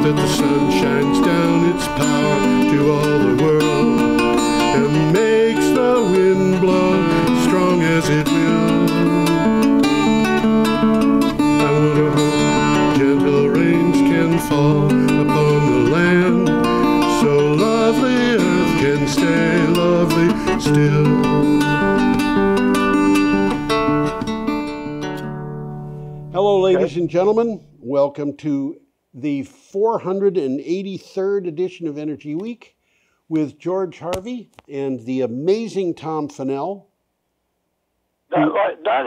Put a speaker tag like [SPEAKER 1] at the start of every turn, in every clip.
[SPEAKER 1] that the sun shines down its power to all the world and makes the wind blow strong as it will. I wonder how gentle rains can fall upon the land, so lovely earth can stay lovely still. Hello, ladies and gentlemen. Welcome to the 483rd edition of Energy Week with George Harvey and the amazing Tom Fennell.
[SPEAKER 2] Not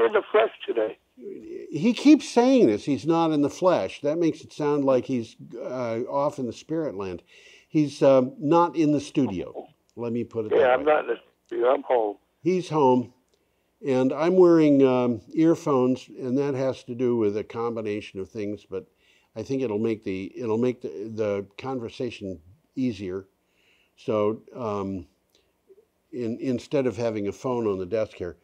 [SPEAKER 2] in the flesh today.
[SPEAKER 1] He keeps saying this. He's not in the flesh. That makes it sound like he's off in the spirit land. He's not in the studio. Let me put it that way.
[SPEAKER 2] Yeah, I'm not in the studio. I'm home.
[SPEAKER 1] He's home. And I'm wearing earphones, and that has to do with a combination of things, but I think it'll make the conversation easier. So instead of having a phone on the desk here,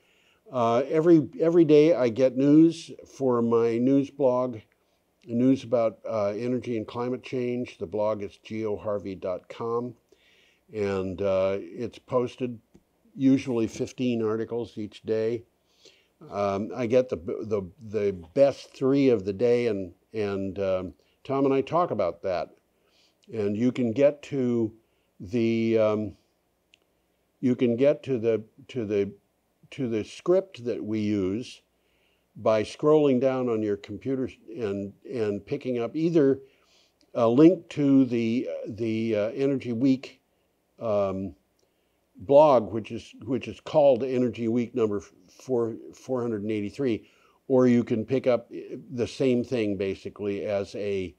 [SPEAKER 1] every day I get news for my news blog, news about energy and climate change. The blog is geoharvey.com, and it's posted. Usually 15 articles each day. I get the best 3 of the day, and Tom and I talk about that. And you can get to the script that we use by scrolling down on your computer and picking up either a link to the Energy Week blog, which is called Energy Week number 483, or you can pick up the same thing basically as a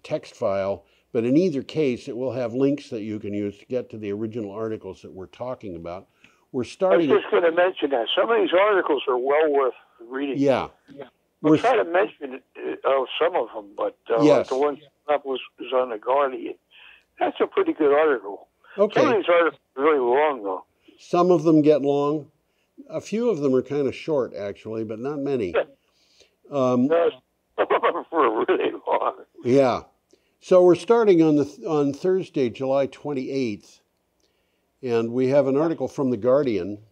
[SPEAKER 1] text file. But in either case, it will have links that you can use to get to the original articles that we're talking about. We're starting.
[SPEAKER 2] I was just going to mention that some of these articles are well worth reading.
[SPEAKER 1] Yeah.
[SPEAKER 2] We'll try to mention some of them, but
[SPEAKER 1] yes.
[SPEAKER 2] The one that was on the Guardian. That's a pretty good article.
[SPEAKER 1] Okay.
[SPEAKER 2] Some of these articles are really long, though.
[SPEAKER 1] Some of them get long. A few of them are kind of short, actually, but not many.
[SPEAKER 2] Some of them are really long.
[SPEAKER 1] Yeah. So we're starting on Thursday, July 28th, and we have an article from The Guardian.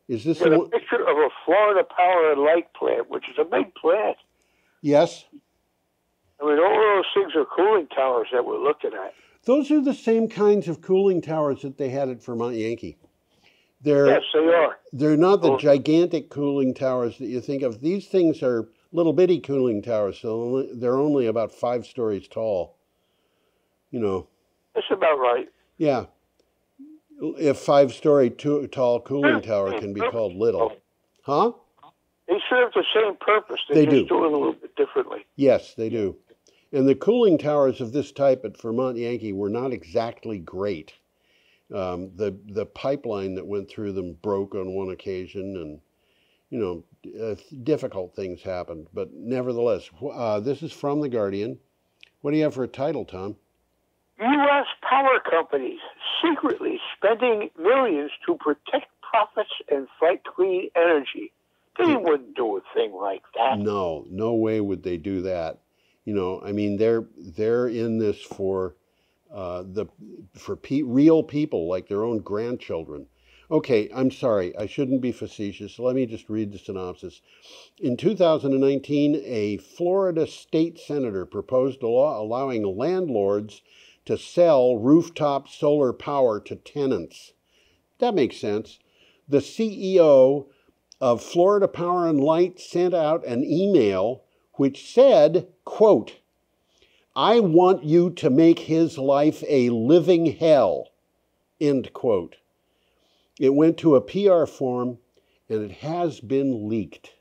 [SPEAKER 1] Is this
[SPEAKER 2] a picture of a Florida Power and Light plant, which is a big plant?
[SPEAKER 1] Yes.
[SPEAKER 2] I mean, all those things are cooling towers that we're looking at.
[SPEAKER 1] Those are the same kinds of cooling towers that they had at Vermont Yankee.
[SPEAKER 2] Yes, they are.
[SPEAKER 1] They're not the gigantic cooling towers that you think of. These things are little bitty cooling towers, so they're only about 5 stories tall. You know.
[SPEAKER 2] That's about right.
[SPEAKER 1] Yeah. If 5-story tall cooling tower can be called little. Huh?
[SPEAKER 2] They serve the same purpose.
[SPEAKER 1] They
[SPEAKER 2] just
[SPEAKER 1] do
[SPEAKER 2] do it a little bit differently.
[SPEAKER 1] Yes, they do. And the cooling towers of this type at Vermont Yankee were not exactly great. The pipeline that went through them broke on one occasion, and difficult things happened. But nevertheless, this is from The Guardian. What do you have for a title, Tom?
[SPEAKER 2] U.S. power companies secretly spending millions to protect profits and fight clean energy. They wouldn't do a thing like that.
[SPEAKER 1] No way would they do that. I mean, they're in this for real people, like their own grandchildren. Okay, I'm sorry, I shouldn't be facetious. Let me just read the synopsis. In 2019, a Florida state senator proposed a law allowing landlords to sell rooftop solar power to tenants. That makes sense. The CEO of Florida Power and Light sent out an email which said, quote, "I want you to make his life a living hell," end quote. It went to a PR form, and it has been leaked.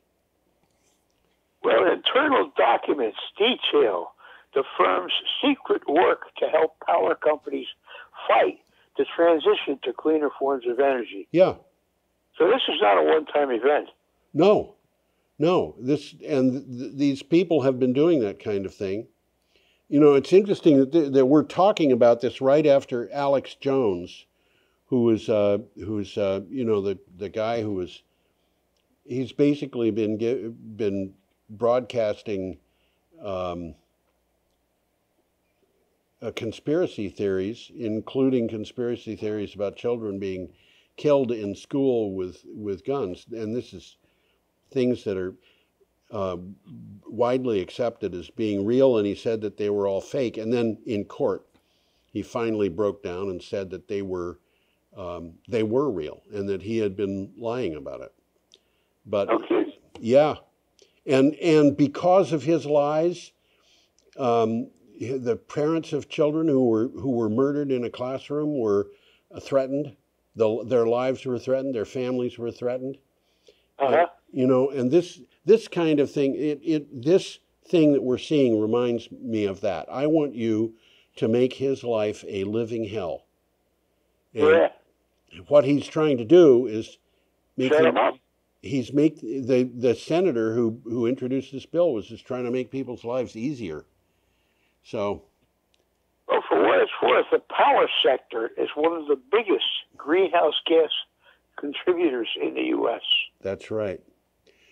[SPEAKER 2] Well, internal documents detail the firm's secret work to help power companies fight the transition to cleaner forms of energy.
[SPEAKER 1] Yeah.
[SPEAKER 2] So this is not a one-time event.
[SPEAKER 1] No. These people have been doing that kind of thing. It's interesting that we're talking about this right after Alex Jones, who's the guy he's basically been broadcasting conspiracy theories, including conspiracy theories about children being killed in school with guns. And this is things that are widely accepted as being real, and he said that they were all fake. And then in court, he finally broke down and said that they were real and that he had been lying about it. But yeah, and because of his lies, the parents of children who were murdered in a classroom were threatened. Their lives were threatened. Their families were threatened. You know, and this kind of thing, this thing that we're seeing reminds me of that. I want you to make his life a living hell. And what he's trying to do is make him up. The senator who introduced this bill was just trying to make people's lives easier. So,
[SPEAKER 2] well, for what it's worth, the power sector is one of the biggest greenhouse gas contributors in the U.S.
[SPEAKER 1] That's right.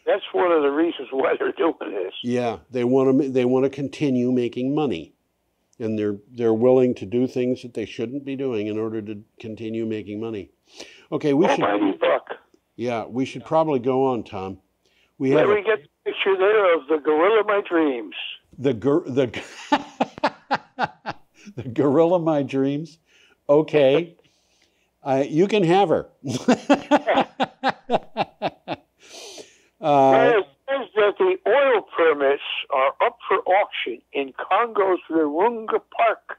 [SPEAKER 2] That's one of the reasons why they're doing this.
[SPEAKER 1] Yeah, they want to continue making money, and they're willing to do things that they shouldn't be doing in order to continue making money. Okay, we should.
[SPEAKER 2] Buck.
[SPEAKER 1] Yeah, we should probably go on, Tom.
[SPEAKER 2] We get the picture there of the gorilla my dreams.
[SPEAKER 1] The gorilla my dreams. Okay, you can have her.
[SPEAKER 2] It says that the oil permits are up for auction in Congo's Virunga Park,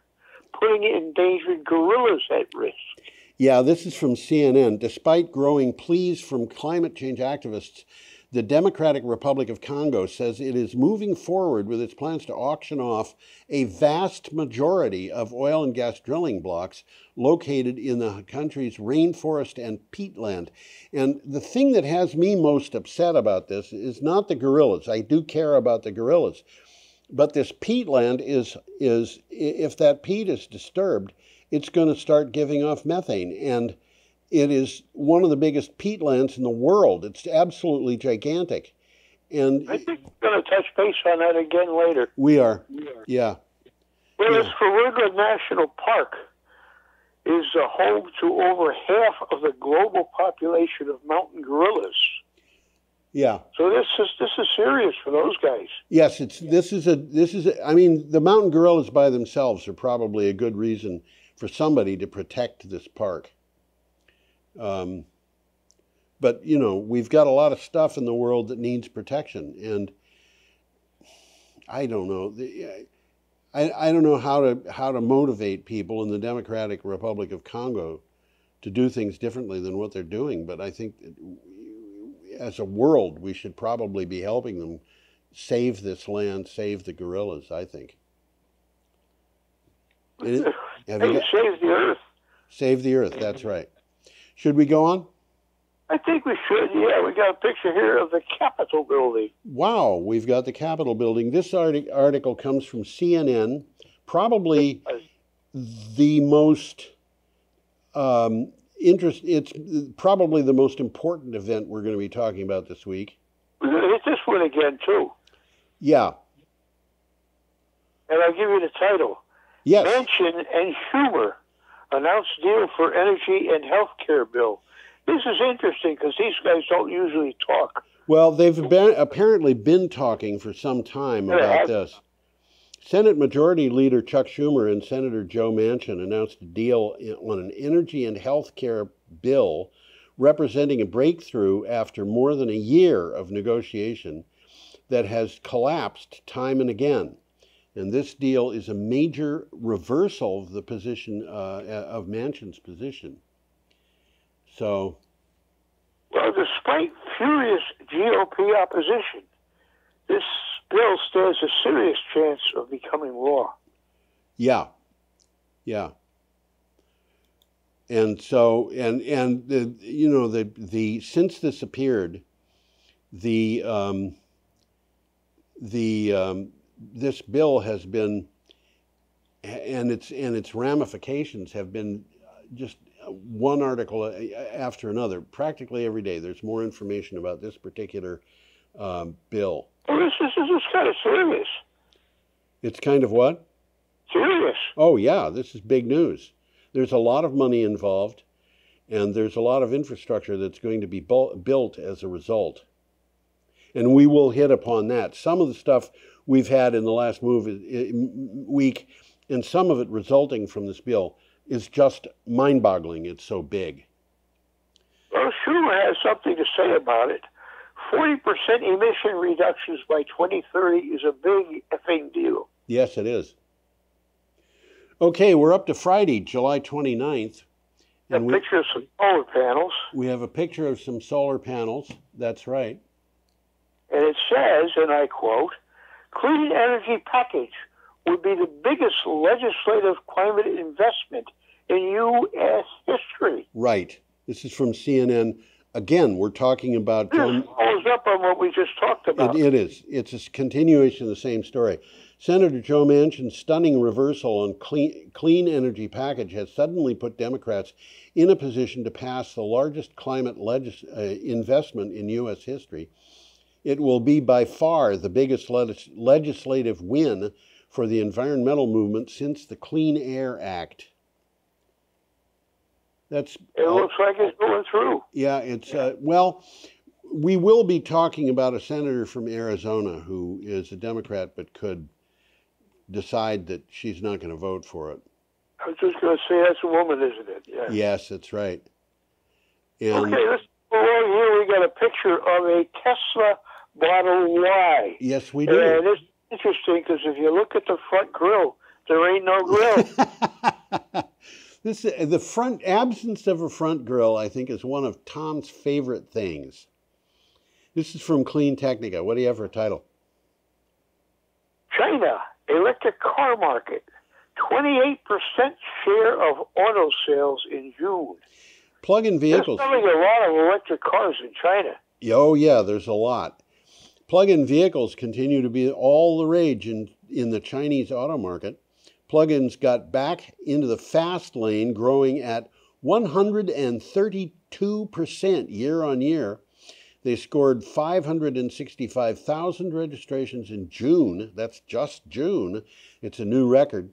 [SPEAKER 2] putting endangered gorillas at risk.
[SPEAKER 1] Yeah, this is from CNN. Despite growing pleas from climate change activists, the Democratic Republic of Congo says it is moving forward with its plans to auction off a vast majority of oil and gas drilling blocks located in the country's rainforest and peatland. And the thing that has me most upset about this is not the gorillas. I do care about the gorillas. But this peatland is if that peat is disturbed, it's going to start giving off methane. And it is one of the biggest peatlands in the world. It's absolutely gigantic. And
[SPEAKER 2] I think we're going to touch base on that again later.
[SPEAKER 1] We are. Yeah.
[SPEAKER 2] Well, this Virunga National Park is home to over half of the global population of mountain gorillas.
[SPEAKER 1] Yeah.
[SPEAKER 2] So this is serious for those guys.
[SPEAKER 1] Yes, I mean, the mountain gorillas by themselves are probably a good reason for somebody to protect this park. But, you know, we've got a lot of stuff in the world that needs protection. And I don't know. I don't know how to motivate people in the Democratic Republic of Congo to do things differently than what they're doing. But I think that as a world, we should probably be helping them save this land, save the gorillas, I think.
[SPEAKER 2] Save the earth.
[SPEAKER 1] Save the earth, that's right. Should we go on?
[SPEAKER 2] I think we should, yeah. We got a picture here of the Capitol building.
[SPEAKER 1] Wow, we've got the Capitol building. This article comes from CNN, probably the most it's probably the most important event we're going to be talking about this week.
[SPEAKER 2] We're going to hit this one again, too.
[SPEAKER 1] Yeah.
[SPEAKER 2] And I'll give you the title.
[SPEAKER 1] Yes.
[SPEAKER 2] Manchin and Schumer announced deal for energy and health care bill. This is interesting because these guys don't usually talk.
[SPEAKER 1] Well, they've apparently been talking for some time about this. Senate Majority Leader Chuck Schumer and Senator Joe Manchin announced a deal on an energy and health care bill representing a breakthrough after more than a year of negotiation that has collapsed time and again. And this deal is a major reversal of the position of Manchin's position. So,
[SPEAKER 2] well, despite furious GOP opposition, this bill stands a serious chance of becoming law.
[SPEAKER 1] Yeah, yeah. And so, and the, you know, the since this appeared, this bill has been, and its ramifications have been just one article after another. Practically every day, there's more information about this particular bill.
[SPEAKER 2] Well, this is kind of serious.
[SPEAKER 1] It's kind of what?
[SPEAKER 2] serious.
[SPEAKER 1] Oh, yeah, this is big news. There's a lot of money involved, and there's a lot of infrastructure that's going to be built as a result. And we will hit upon that. Some of the stuff we've had in the last week, and some of it resulting from this bill, is just mind-boggling. It's so big.
[SPEAKER 2] Well, Schumer has something to say about it. 40% emission reductions by 2030 is a big effing deal.
[SPEAKER 1] Yes, it is. Okay, we're up to Friday, July 29th.
[SPEAKER 2] A picture of some solar panels.
[SPEAKER 1] We have a picture of some solar panels. That's right.
[SPEAKER 2] And it says, and I quote, "Clean energy package would be the biggest legislative climate investment in U.S. history."
[SPEAKER 1] Right. This is from CNN. Again, we're talking about...
[SPEAKER 2] This follows up on what we just talked about.
[SPEAKER 1] It is. It's a continuation of the same story. Senator Joe Manchin's stunning reversal on clean energy package has suddenly put Democrats in a position to pass the largest climate investment in U.S. history. It will be by far the biggest legislative win for the environmental movement since the Clean Air Act.
[SPEAKER 2] It looks like it's going through.
[SPEAKER 1] Yeah, it's, well, we will be talking about a senator from Arizona who is a Democrat but could decide that she's not going to vote for it.
[SPEAKER 2] I was just going to say that's a woman, isn't it? Yeah.
[SPEAKER 1] Yes, that's right. And
[SPEAKER 2] okay, let's go on here. We got a picture of a Tesla Model Y.
[SPEAKER 1] Yes, we do.
[SPEAKER 2] And it's interesting because if you look at the front grille, there ain't no grille.
[SPEAKER 1] The front absence of a front grille, I think, is one of Tom's favorite things. This is from Clean Technica. What do you have for a title?
[SPEAKER 2] China electric car market, 28% share of auto sales in June.
[SPEAKER 1] Plug-in vehicles.
[SPEAKER 2] There's selling a lot of electric cars in China.
[SPEAKER 1] Oh yeah, there's a lot. Plug-in vehicles continue to be all the rage in the Chinese auto market. Plug-ins got back into the fast lane, growing at 132% year on year. They scored 565,000 registrations in June. That's just June. It's a new record.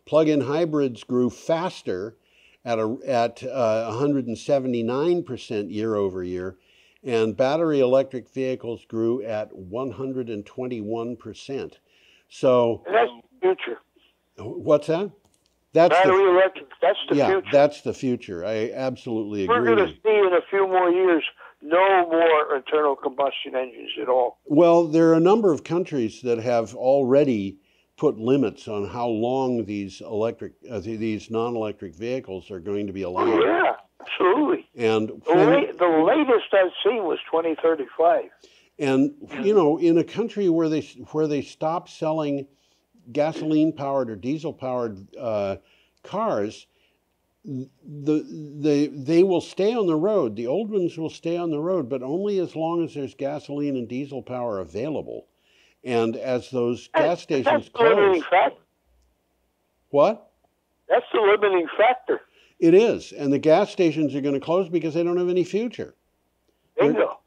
[SPEAKER 1] Plug-in hybrids grew faster at 179% year over year, and battery electric vehicles grew at 121%. So
[SPEAKER 2] and that's the future.
[SPEAKER 1] What's that? That's
[SPEAKER 2] battery electric. That's the future.
[SPEAKER 1] Yeah, that's the future. I absolutely agree.
[SPEAKER 2] We're going to see in a few more years no more internal combustion engines at all.
[SPEAKER 1] Well, there are a number of countries that have already put limits on how long these non-electric vehicles are going to be allowed.
[SPEAKER 2] Oh, yeah, absolutely.
[SPEAKER 1] And
[SPEAKER 2] the latest I've seen was 2035.
[SPEAKER 1] And you know, in a country where they stop selling gasoline-powered or diesel-powered cars, they will stay on the road. The old ones will stay on the road, but only as long as there's gasoline and diesel power available. And as those gas stations close, what?
[SPEAKER 2] That's the limiting factor.
[SPEAKER 1] It is, and the gas stations are going to close because they don't have any future.
[SPEAKER 2] Bingo.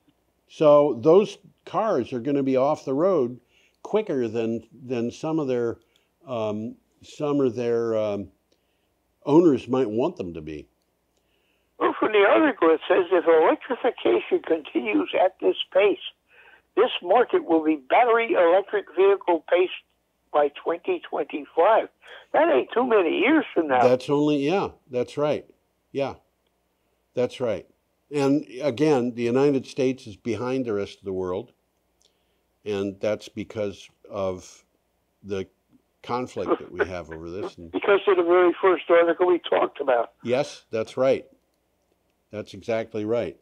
[SPEAKER 1] So those cars are going to be off the road quicker than some of their owners might want them to be.
[SPEAKER 2] Well, from the article, it says if electrification continues at this pace, this market will be battery electric vehicle paced by 2025. That ain't too many years from now.
[SPEAKER 1] That's right. Yeah, that's right. And again, the United States is behind the rest of the world, and that's because of the conflict that we have over this.
[SPEAKER 2] Because of the very first article we talked about.
[SPEAKER 1] Yes, that's right. That's exactly right.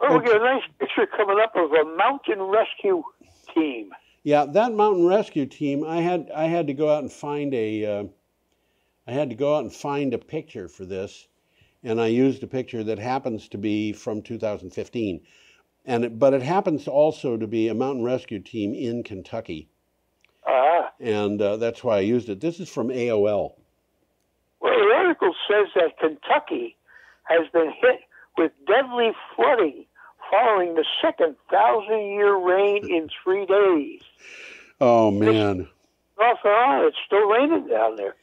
[SPEAKER 2] Oh, we got a nice picture coming up of a mountain rescue team.
[SPEAKER 1] Yeah, that mountain rescue team. I had to go out and find a picture for this, and I used a picture that happens to be from 2015, but it happens also to be a mountain rescue team in Kentucky. And that's why I used it. This is from AOL.
[SPEAKER 2] Well, the article says that Kentucky has been hit with deadly flooding following the second 1,000-year rain in 3 days.
[SPEAKER 1] Oh, man.
[SPEAKER 2] This off and on. It's still raining down there.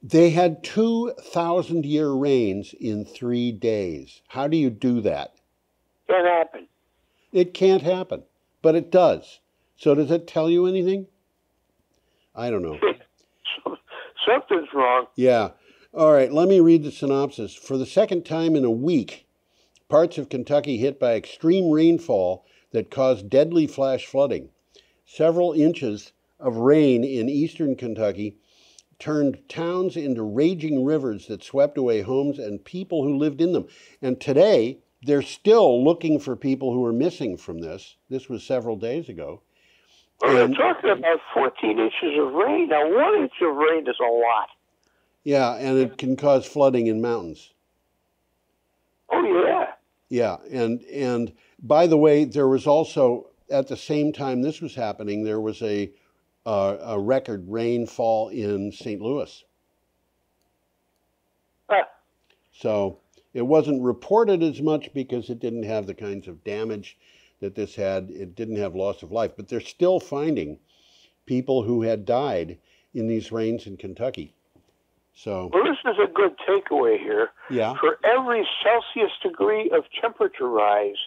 [SPEAKER 1] They had 2,000-year rains in 3 days. How do you do that?
[SPEAKER 2] Can't happen.
[SPEAKER 1] It can't happen, but it does. So does it tell you anything? I don't know.
[SPEAKER 2] Something's wrong.
[SPEAKER 1] Yeah. All right, let me read the synopsis. For the second time in a week, parts of Kentucky hit by extreme rainfall that caused deadly flash flooding. Several inches of rain in eastern Kentucky turned towns into raging rivers that swept away homes and people who lived in them. And today, they're still looking for people who are missing from this. This was several days ago.
[SPEAKER 2] Well, they're talking about 14 inches of rain. Now, 1 inch of rain is a lot.
[SPEAKER 1] Yeah, and it can cause flooding in mountains.
[SPEAKER 2] Oh, yeah.
[SPEAKER 1] Yeah, and by the way, there was also, at the same time this was happening, there was a record rainfall in St. Louis. So it wasn't reported as much because it didn't have the kinds of damage that this had. It didn't have loss of life, but they're still finding people who had died in these rains in Kentucky. So,
[SPEAKER 2] well, this is a good takeaway here.
[SPEAKER 1] Yeah.
[SPEAKER 2] For every Celsius degree of temperature rise,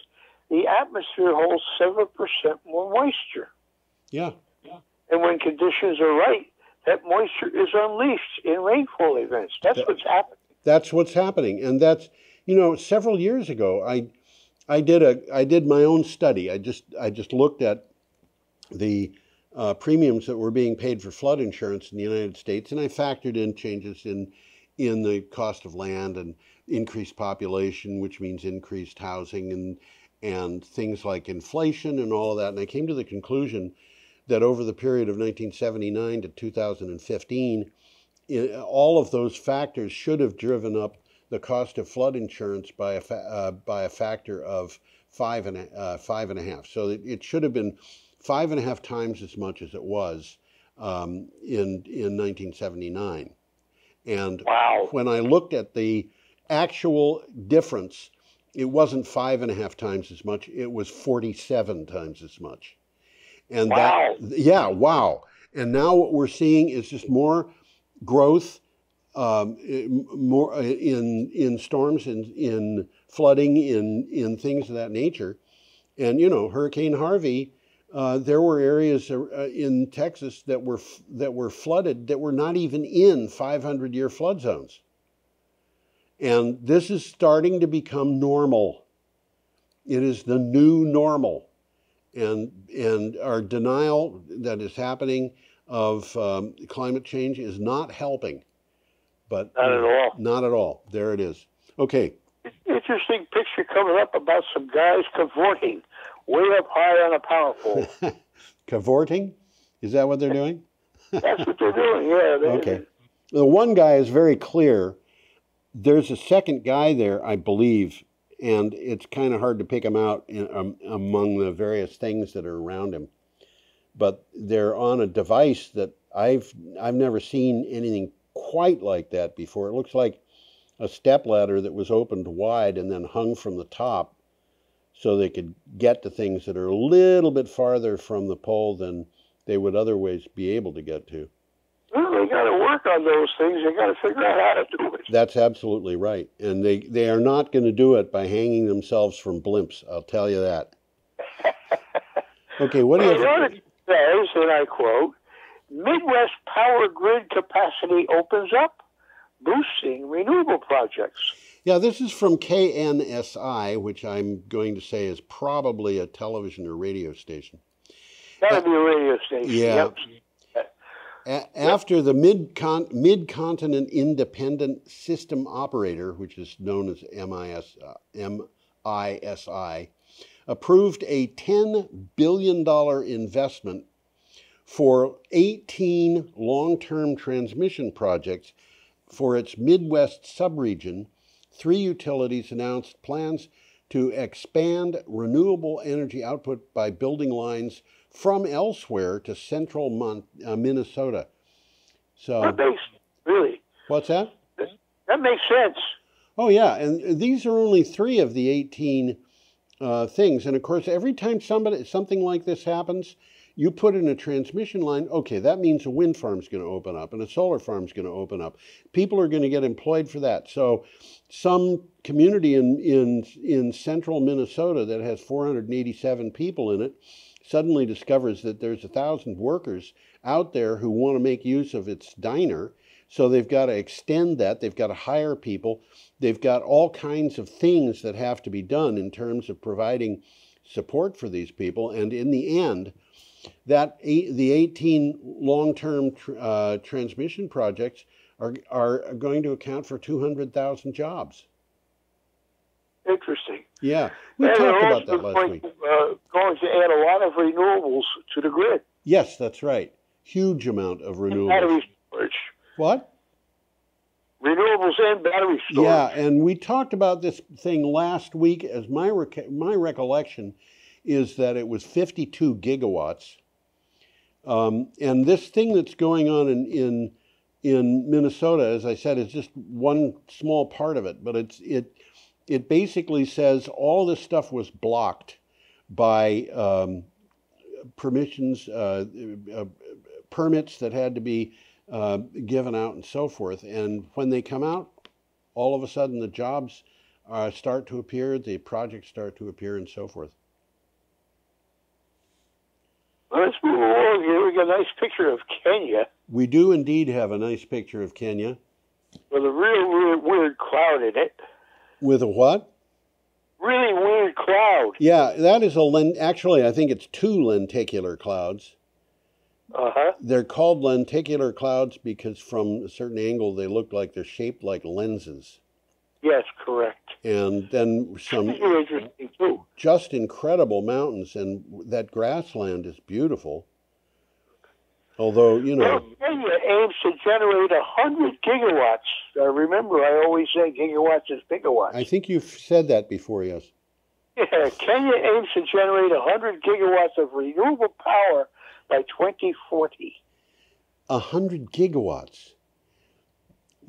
[SPEAKER 2] the atmosphere holds 7% more moisture.
[SPEAKER 1] Yeah.
[SPEAKER 2] And when conditions are right, that moisture is unleashed in rainfall events. That's what's happening.
[SPEAKER 1] That's what's happening. And that's, several years ago, I did my own study. I just looked at the premiums that were being paid for flood insurance in the United States, and I factored in changes in the cost of land and increased population, which means increased housing and things like inflation and all of that. And I came to the conclusion that over the period of 1979 to 2015, all of those factors should have driven up the cost of flood insurance by a factor of five and a half. So it should have been 5.5 times as much as it was in 1979. And
[SPEAKER 2] wow.
[SPEAKER 1] When I looked at the actual difference, it wasn't 5.5 times as much. It was 47 times as much. And
[SPEAKER 2] wow.
[SPEAKER 1] Wow. And now what we're seeing is just more growth, more in storms, in flooding, in things of that nature. And Hurricane Harvey, there were areas in Texas that were flooded that were not even in 500-year flood zones. And this is starting to become normal. It is the new normal. And our denial that is happening of climate change is not helping. But
[SPEAKER 2] not at all.
[SPEAKER 1] Not at all. There it is. Okay.
[SPEAKER 2] Interesting picture coming up about some guys cavorting way up high on a power pole.
[SPEAKER 1] Cavorting? Is that what they're doing?
[SPEAKER 2] That's what they're doing, yeah.
[SPEAKER 1] Okay. The one guy is very clear. There's a second guy there, I believe, and it's kind of hard to pick him out among the various things that are around him. But they're on a device that I've never seen anything quite like that before. It looks like a stepladder that was opened wide and then hung from the top so they could get to things that are a little bit farther from the pole than they would otherwise be able to get to.
[SPEAKER 2] Well, they got to work on those things. They got to figure out how to do it.
[SPEAKER 1] That's absolutely right. And they are not going to do it by hanging themselves from blimps, I'll tell you that. Okay, what do you have?
[SPEAKER 2] The article says, and I quote, Midwest power grid capacity opens up, boosting renewable projects.
[SPEAKER 1] Yeah, this is from KNSI, which I'm going to say is probably a television or radio station.
[SPEAKER 2] Got to be a radio station.
[SPEAKER 1] Yeah.
[SPEAKER 2] Yep.
[SPEAKER 1] After the Mid-Continent Independent System Operator, which is known as MISI, approved a $10 billion investment for 18 long-term transmission projects for its Midwest subregion. 3 utilities announced plans to expand renewable energy output by building lines from elsewhere to central Minnesota. So,
[SPEAKER 2] that makes, really?
[SPEAKER 1] What's that?
[SPEAKER 2] That makes sense.
[SPEAKER 1] Oh, yeah, and these are only 3 of the 18 things. And of course, every time something like this happens, You put in a transmission line, okay, that means a wind farm's going to open up and a solar farm's going to open up. People are going to get employed for that. So some community in central Minnesota that has 487 people in it suddenly discovers that there's 1,000 workers out there who want to make use of its diner. So they've got to extend that. They've got to hire people. They've got all kinds of things that have to be done in terms of providing support for these people. And in the end, the 18 long-term transmission projects are going to account for 200,000 jobs.
[SPEAKER 2] Interesting.
[SPEAKER 1] Yeah, we talked about that last week.
[SPEAKER 2] Going to add a lot of renewables to the grid.
[SPEAKER 1] Yes, that's right. Huge amount of renewables.
[SPEAKER 2] And battery storage.
[SPEAKER 1] What?
[SPEAKER 2] Renewables and battery storage.
[SPEAKER 1] Yeah, and we talked about this thing last week. As my recollection is that it was 52 gigawatts. And this thing that's going on in Minnesota, as I said, is just one small part of it. But it basically says all this stuff was blocked by permissions, permits that had to be given out and so forth. And when they come out, all of a sudden the jobs start to appear, the projects start to appear and so forth.
[SPEAKER 2] Well, let's move along here. We got a nice picture of Kenya.
[SPEAKER 1] We do indeed have a nice picture of Kenya.
[SPEAKER 2] With a real weird cloud in it.
[SPEAKER 1] With a what?
[SPEAKER 2] Really weird cloud.
[SPEAKER 1] Yeah, that is actually, I think it's two lenticular clouds.
[SPEAKER 2] Uh-huh.
[SPEAKER 1] They're called lenticular clouds because from a certain angle they look like they're shaped like lenses.
[SPEAKER 2] Yes, correct.
[SPEAKER 1] And then some
[SPEAKER 2] interesting too.
[SPEAKER 1] Just incredible mountains, and that grassland is beautiful. Although, you know...
[SPEAKER 2] Well, Kenya aims to generate 100 gigawatts. Remember, I always say gigawatts is gigawatts.
[SPEAKER 1] I think you've said that before, yes.
[SPEAKER 2] Yeah, Kenya aims to generate 100 gigawatts of renewable power by 2040.
[SPEAKER 1] 100 gigawatts.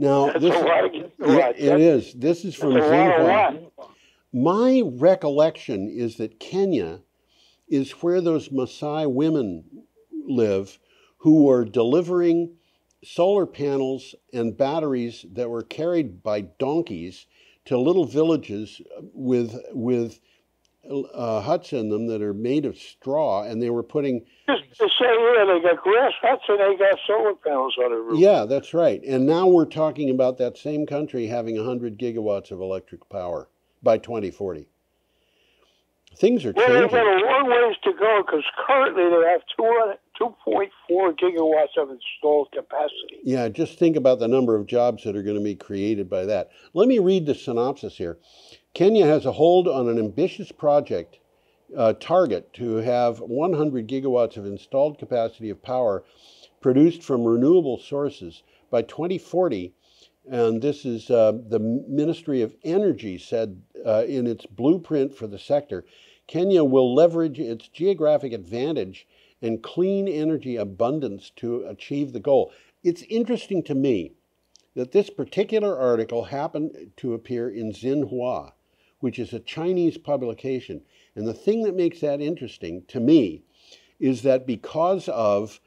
[SPEAKER 1] Now,
[SPEAKER 2] That's a lot of gigawatts.
[SPEAKER 1] It is. This is from Xinhua. My recollection is that Kenya is where those Maasai women live who were delivering solar panels and batteries that were carried by donkeys to little villages with huts in them that are made of straw, and they were putting...
[SPEAKER 2] Just to say, yeah, they got grass huts and they got solar panels on the roof.
[SPEAKER 1] Yeah, that's right. And now we're talking about that same country having 100 gigawatts of electric power by 2040. Things are changing.
[SPEAKER 2] Well, they've got a long ways to go because currently they have 2.4 gigawatts of installed capacity.
[SPEAKER 1] Yeah, just think about the number of jobs that are going to be created by that. Let me read the synopsis here. Kenya has a hold on an ambitious project target to have 100 gigawatts of installed capacity of power produced from renewable sources by 2040. And this is the Ministry of Energy said in its blueprint for the sector, Kenya will leverage its geographic advantage and clean energy abundance to achieve the goal. It's interesting to me that this particular article happened to appear in Xinhua, which is a Chinese publication. And the thing that makes that interesting to me is that because of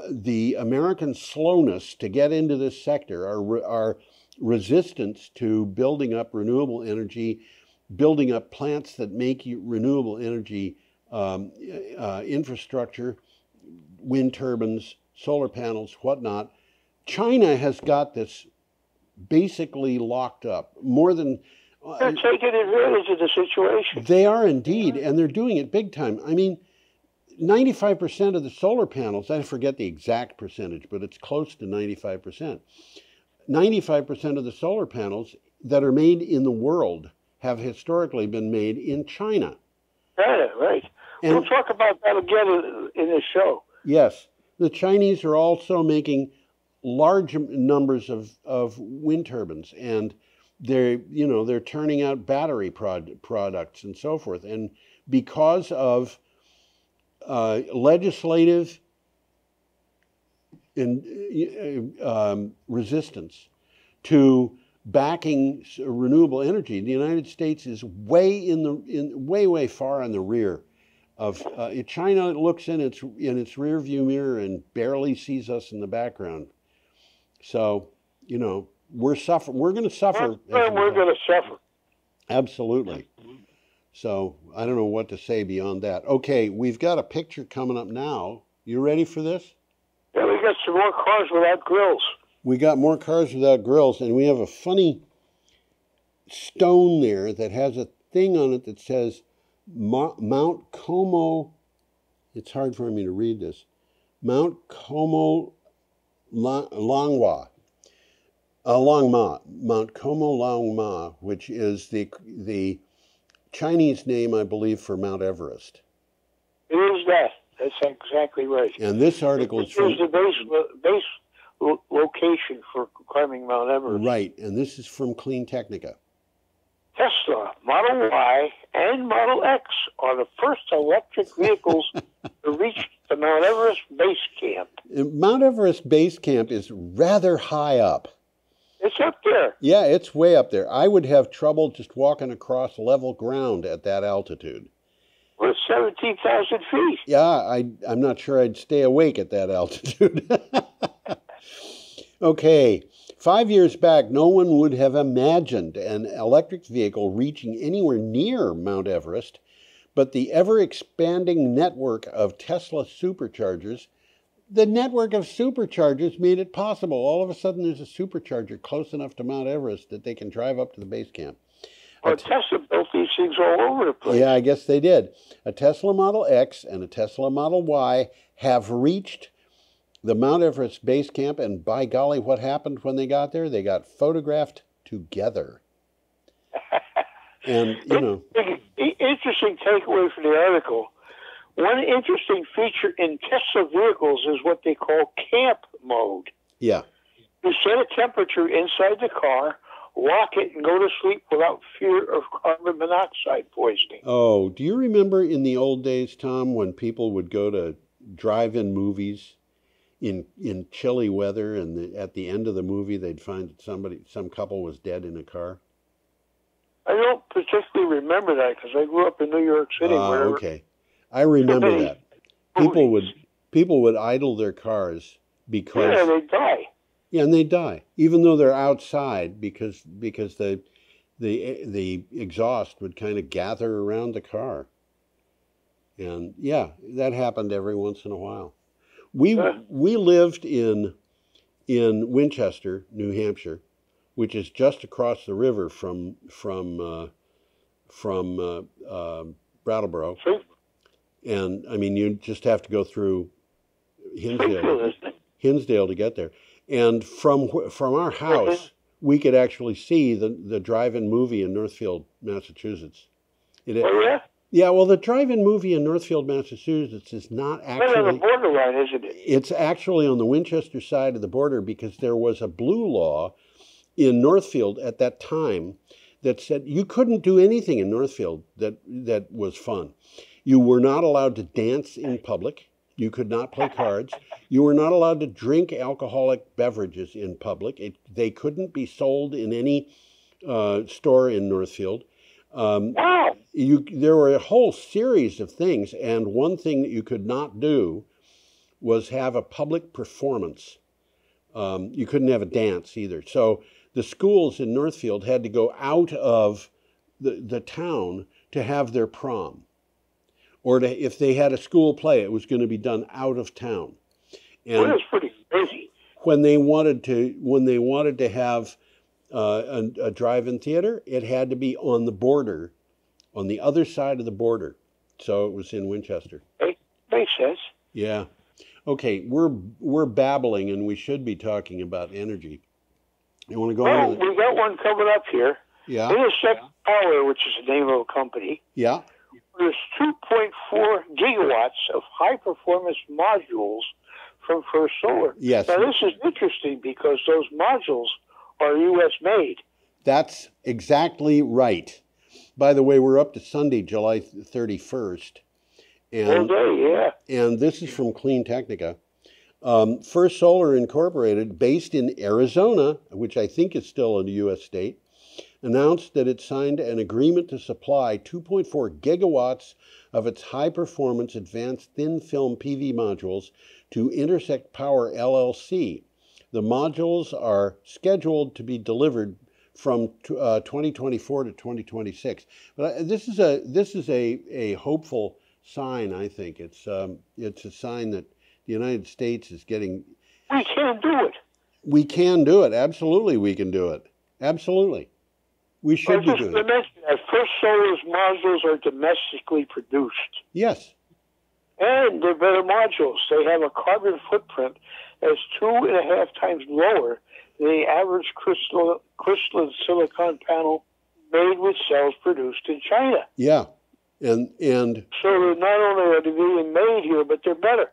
[SPEAKER 1] the American slowness to get into this sector, our resistance to building up renewable energy, building up plants that make renewable energy infrastructure, wind turbines, solar panels, whatnot, China has got this basically locked up. More than...
[SPEAKER 2] They're taking advantage of the situation.
[SPEAKER 1] They are indeed, and they're doing it big time. I mean, 95% of the solar panels, I forget the exact percentage, but it's close to 95%. 95% of the solar panels that are made in the world have historically been made in China.
[SPEAKER 2] China, right. And we'll talk about that again in this show.
[SPEAKER 1] Yes. The Chinese are also making large numbers of wind turbines, and they're turning out battery products and so forth. And because of legislative resistance to backing renewable energy, the United States is way far in the rear China looks in its rear view mirror and barely sees us in the background. So, you know, we're going to suffer.
[SPEAKER 2] We're going to suffer.
[SPEAKER 1] Absolutely. So I don't know what to say beyond that. Okay, we've got a picture coming up now. You ready for this?
[SPEAKER 2] Yeah, we got some more cars without grills. We
[SPEAKER 1] got more cars without grills, and we have a funny stone there that has a thing on it that says Mount Como. It's hard for me to read this. Mount Como Longma. Mount Como Longma, which is the Chinese name, I believe, for Mount Everest.
[SPEAKER 2] It is that. That's exactly right.
[SPEAKER 1] And this article is from...
[SPEAKER 2] It's the base location for climbing Mount Everest.
[SPEAKER 1] Right, and this is from Clean Technica.
[SPEAKER 2] Tesla, Model Y, and Model X are the first electric vehicles to reach the Mount Everest base camp.
[SPEAKER 1] Mount Everest base camp is rather high up.
[SPEAKER 2] It's up there.
[SPEAKER 1] Yeah, it's way up there. I would have trouble just walking across level ground at that altitude.
[SPEAKER 2] Well, it's 17,000 feet.
[SPEAKER 1] Yeah, I'm not sure I'd stay awake at that altitude. Okay, 5 years back, no one would have imagined an electric vehicle reaching anywhere near Mount Everest, but the ever-expanding network of Tesla superchargers, the network of superchargers made it possible. All of a sudden, there's a supercharger close enough to Mount Everest that they can drive up to the base camp.
[SPEAKER 2] Well, Tesla built these things all over the place.
[SPEAKER 1] Yeah, I guess they did. A Tesla Model X and a Tesla Model Y have reached the Mount Everest base camp, and by golly, what happened when they got there? They got photographed together. And, you know.
[SPEAKER 2] Interesting takeaway from the article. One interesting feature in Tesla vehicles is what they call camp mode.
[SPEAKER 1] Yeah.
[SPEAKER 2] You set a temperature inside the car, lock it, and go to sleep without fear of carbon monoxide poisoning.
[SPEAKER 1] Oh, do you remember in the old days, Tom, when people would go to drive-in movies in chilly weather, and at the end of the movie they'd find that some couple was dead in a car?
[SPEAKER 2] I don't particularly remember that because I grew up in New York City.
[SPEAKER 1] Okay. I remember that. People would idle their cars because...
[SPEAKER 2] Yeah, they die.
[SPEAKER 1] Yeah, and they die, even though they're outside, because the exhaust would kind of gather around the car. And yeah, that happened every once in a while. We lived in Winchester, New Hampshire, which is just across the river from Brattleboro. And I mean, you just have to go through Hinsdale to get there. And from our house, we could actually see the drive-in movie in Northfield, Massachusetts.
[SPEAKER 2] Oh, yeah?
[SPEAKER 1] Yeah, well, the drive-in movie in Northfield, Massachusetts is not actually...
[SPEAKER 2] Right on the borderline, isn't it?
[SPEAKER 1] It's actually on the Winchester side of the border, because there was a blue law in Northfield at that time that said you couldn't do anything in Northfield that was fun. You were not allowed to dance in public. You could not play cards. You were not allowed to drink alcoholic beverages in public. They couldn't be sold in any store in Northfield.
[SPEAKER 2] Wow.
[SPEAKER 1] There were a whole series of things, and one thing that you could not do was have a public performance. You couldn't have a dance either. So the schools in Northfield had to go out of the town to have their prom. Or if they had a school play, it was going to be done out of town. And
[SPEAKER 2] that's pretty crazy.
[SPEAKER 1] When they wanted to have a drive-in theater, it had to be on the border, on the other side of the border. So it was in Winchester.
[SPEAKER 2] Makes sense.
[SPEAKER 1] Yeah. Okay, we're babbling, and we should be talking about energy. You want to go on?
[SPEAKER 2] We got one coming up here.
[SPEAKER 1] Yeah.
[SPEAKER 2] Intersect Power, which is the name of a company.
[SPEAKER 1] Yeah.
[SPEAKER 2] There's 2.4 gigawatts of high-performance modules from First Solar.
[SPEAKER 1] Yes.
[SPEAKER 2] Now, this is interesting because those modules are U.S.-made.
[SPEAKER 1] That's exactly right. By the way, we're up to Sunday, July 31st.
[SPEAKER 2] All day, yeah.
[SPEAKER 1] And this is from Clean Technica. First Solar Incorporated, based in Arizona, which I think is still a U.S. state, announced that it signed an agreement to supply 2.4 gigawatts of its high-performance advanced thin-film PV modules to Intersect Power LLC. The modules are scheduled to be delivered from 2024 to 2026. But this is a hopeful sign. I think it's a sign that the United States is getting.
[SPEAKER 2] We can do it.
[SPEAKER 1] We can do it. Absolutely, we can do it. Absolutely, we should be doing it.
[SPEAKER 2] I mentioned that First Solar's modules are domestically produced.
[SPEAKER 1] Yes.
[SPEAKER 2] And they're better modules. They have a carbon footprint that's 2.5 times lower than the average crystalline silicon panel made with cells produced in China.
[SPEAKER 1] Yeah, and
[SPEAKER 2] so not only are they being made here, but they're better.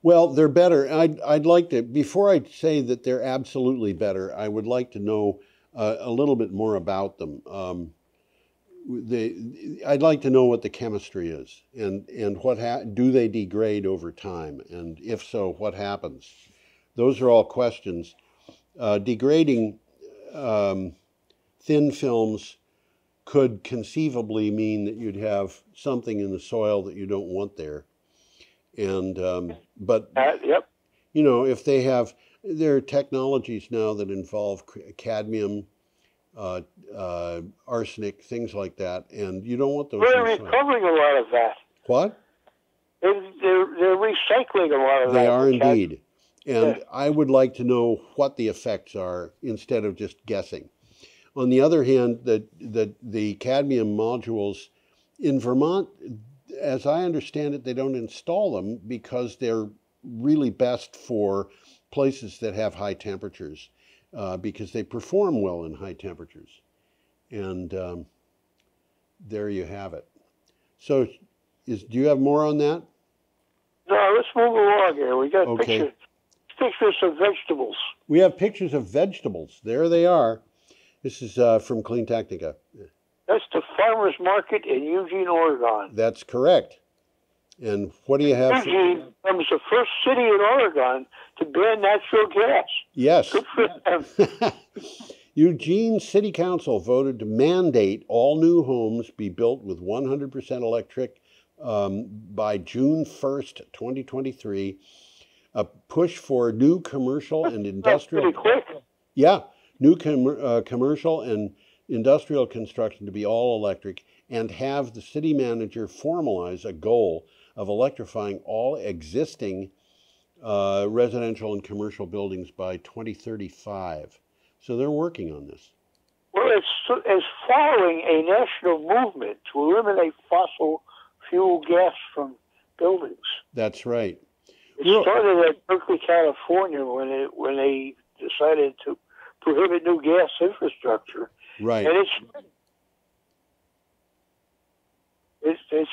[SPEAKER 1] Well, they're better. I'd like to, before I say that they're absolutely better, I would like to know a little bit more about them. I'd like to know what the chemistry is, and what do they degrade over time, and if so, what happens? Those are all questions. Degrading thin films could conceivably mean that you'd have something in the soil that you don't want there. And but
[SPEAKER 2] yep.
[SPEAKER 1] You know, if they have, there are technologies now that involve cadmium, arsenic, things like that, and you don't want those.
[SPEAKER 2] They're recovering a lot of that.
[SPEAKER 1] What?
[SPEAKER 2] They're recycling a lot of that.
[SPEAKER 1] They are indeed. And yeah. I would like to know what the effects are instead of just guessing. On the other hand, the cadmium modules in Vermont, as I understand it, they don't install them because they're really best for places that have high temperatures, because they perform well in high temperatures. And there you have it. So do you have more on that?
[SPEAKER 2] No, let's move along here. We got pictures of vegetables.
[SPEAKER 1] We have pictures of vegetables. There they are. This is from Clean Technica.
[SPEAKER 2] That's the farmer's market in Eugene, Oregon.
[SPEAKER 1] That's correct. And what do you have?
[SPEAKER 2] Eugene becomes the first city in Oregon to ban natural gas.
[SPEAKER 1] Yes.
[SPEAKER 2] Good for them.
[SPEAKER 1] Eugene City Council voted to mandate all new homes be built with 100% electric by June 1st, 2023. A push for new commercial and industrial.
[SPEAKER 2] That's pretty quick.
[SPEAKER 1] Yeah, new commercial and industrial construction to be all electric, and have the city manager formalize a goal of electrifying all existing residential and commercial buildings by 2035. So they're working on this.
[SPEAKER 2] Well, it's following a national movement to eliminate fossil fuel gas from buildings.
[SPEAKER 1] That's right.
[SPEAKER 2] It started at Berkeley, California, when they decided to prohibit new gas infrastructure.
[SPEAKER 1] Right.
[SPEAKER 2] And it's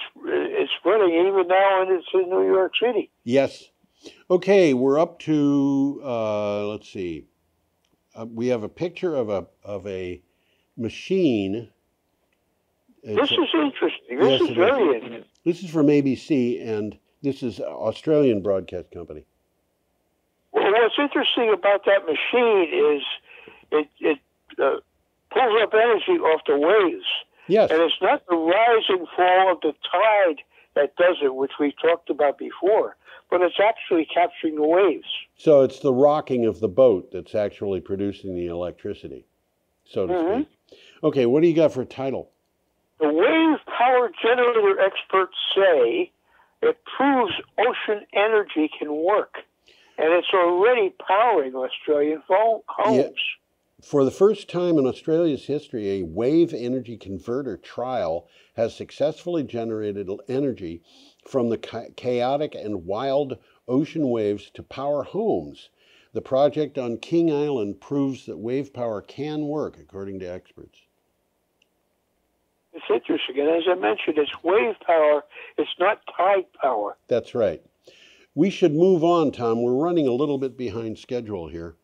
[SPEAKER 2] spreading even now, and it's in New York City.
[SPEAKER 1] Yes. Okay, we're up to let's see. We have a picture of a machine.
[SPEAKER 2] This is interesting. This is very interesting.
[SPEAKER 1] This is from ABC, and this is an Australian broadcast company.
[SPEAKER 2] Well, what's interesting about that machine is it pulls up energy off the waves.
[SPEAKER 1] Yes.
[SPEAKER 2] And it's not the rise and fall of the tide that does it, which we talked about before, but it's actually capturing the waves.
[SPEAKER 1] So it's the rocking of the boat that's actually producing the electricity, so to speak. Okay, what do you got for a title?
[SPEAKER 2] The wave power generator experts say it proves ocean energy can work, and it's already powering Australian homes.
[SPEAKER 1] Yeah. For the first time in Australia's history, a wave energy converter trial has successfully generated energy from the chaotic and wild ocean waves to power homes. The project on King Island proves that wave power can work, according to experts.
[SPEAKER 2] It's interesting, and as I mentioned, it's wave power, it's not tide power.
[SPEAKER 1] That's right. We should move on, Tom. We're running a little bit behind schedule here.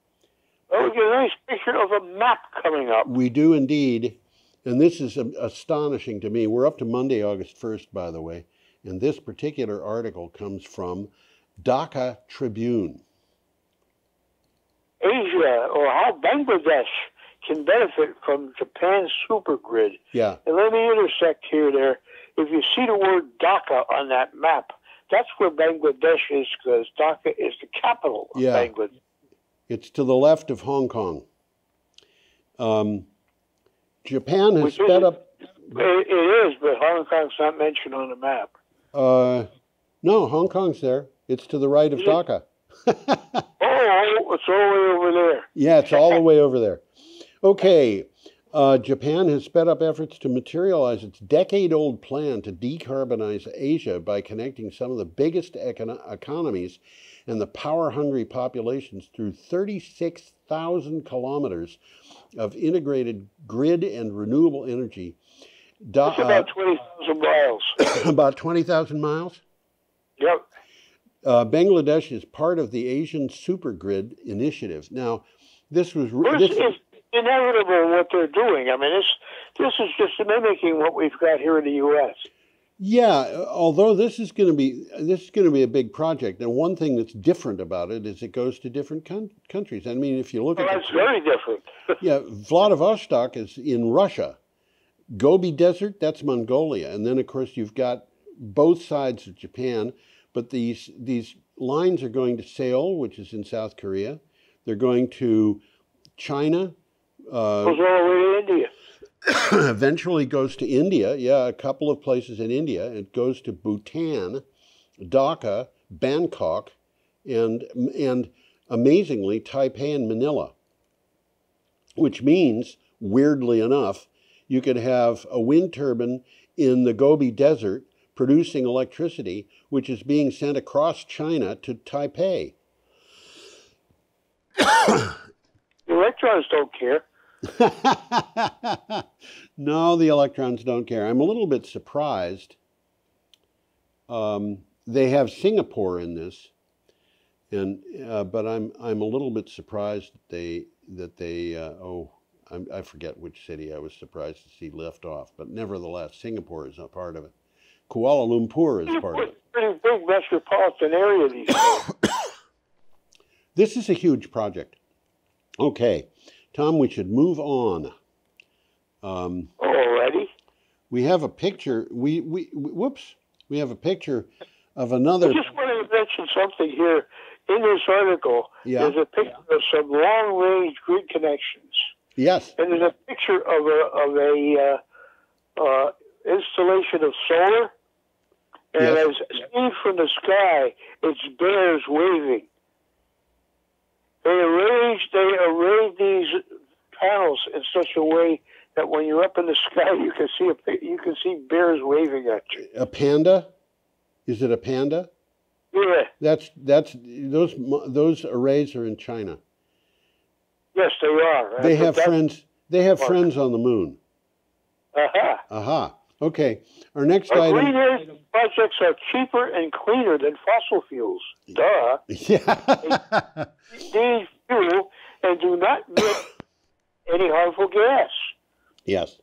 [SPEAKER 2] Oh, we get a nice picture of a map coming up.
[SPEAKER 1] We do indeed. And this is astonishing to me. We're up to Monday, August 1st, by the way. And this particular article comes from Dhaka Tribune.
[SPEAKER 2] Asia, or how Bangladesh can benefit from Japan's supergrid.
[SPEAKER 1] Yeah.
[SPEAKER 2] And let me intersect here there. If you see the word Dhaka on that map, that's where Bangladesh is, because Dhaka is the capital of Bangladesh.
[SPEAKER 1] It's to the left of Hong Kong. Japan has sped up.
[SPEAKER 2] It is, but Hong Kong's not mentioned on the map.
[SPEAKER 1] No, Hong Kong's there. It's to the right of Dhaka.
[SPEAKER 2] Oh, it's all the way over there.
[SPEAKER 1] Yeah, it's all the way over there. Okay. Japan has sped up efforts to materialize its decade-old plan to decarbonize Asia by connecting some of the biggest economies and the power-hungry populations through 36,000 kilometers of integrated grid and renewable energy.
[SPEAKER 2] That's about 20,000 miles.
[SPEAKER 1] About 20,000 miles?
[SPEAKER 2] Yep.
[SPEAKER 1] Bangladesh is part of the Asian Supergrid Initiative. Now, this was...
[SPEAKER 2] It's inevitable what they're doing. I mean, this is just mimicking what we've got here in the U.S.
[SPEAKER 1] Yeah, although this is going to be a big project. And one thing that's different about it is it goes to different countries. I mean, if you look
[SPEAKER 2] that's very different.
[SPEAKER 1] Yeah, Vladivostok is in Russia. Gobi Desert, that's Mongolia. And then, of course, you've got both sides of Japan. But these lines are going to Seoul, which is in South Korea. They're going to China.
[SPEAKER 2] Goes all the way to India.
[SPEAKER 1] Eventually goes to India. Yeah, a couple of places in India. It goes to Bhutan, Dhaka, Bangkok, and amazingly, Taipei and Manila. Which means, weirdly enough, you could have a wind turbine in the Gobi Desert producing electricity, which is being sent across China to Taipei.
[SPEAKER 2] The electrons don't care.
[SPEAKER 1] No, the electrons don't care. I'm a little bit surprised. They have Singapore in this, but I'm a little bit surprised that they I forget which city I was surprised to see left off, but nevertheless, Singapore is a part of it. Kuala Lumpur is part of it.
[SPEAKER 2] Pretty big metropolitan area these days.
[SPEAKER 1] This is a huge project. Okay, Tom, we should move on.
[SPEAKER 2] Already?
[SPEAKER 1] We have a picture. Whoops. We have a picture of another.
[SPEAKER 2] I just wanted to mention something here. In this article, there's a picture of some long-range grid connections.
[SPEAKER 1] Yes.
[SPEAKER 2] And there's a picture of a installation of solar. And as seen from the sky, it's bears waving. They arrayed these panels in such a way that when you're up in the sky, you can see bears waving at you.
[SPEAKER 1] A panda? Is it a panda?
[SPEAKER 2] Yeah.
[SPEAKER 1] Those arrays are in China.
[SPEAKER 2] Yes, they are.
[SPEAKER 1] They have friends. They have friends on the moon.
[SPEAKER 2] Aha.
[SPEAKER 1] Aha. Okay. Our next item.
[SPEAKER 2] Green energy projects are cheaper and cleaner than fossil fuels. Duh.
[SPEAKER 1] Yeah.
[SPEAKER 2] These fuel and do not emit any harmful gas.
[SPEAKER 1] Yes.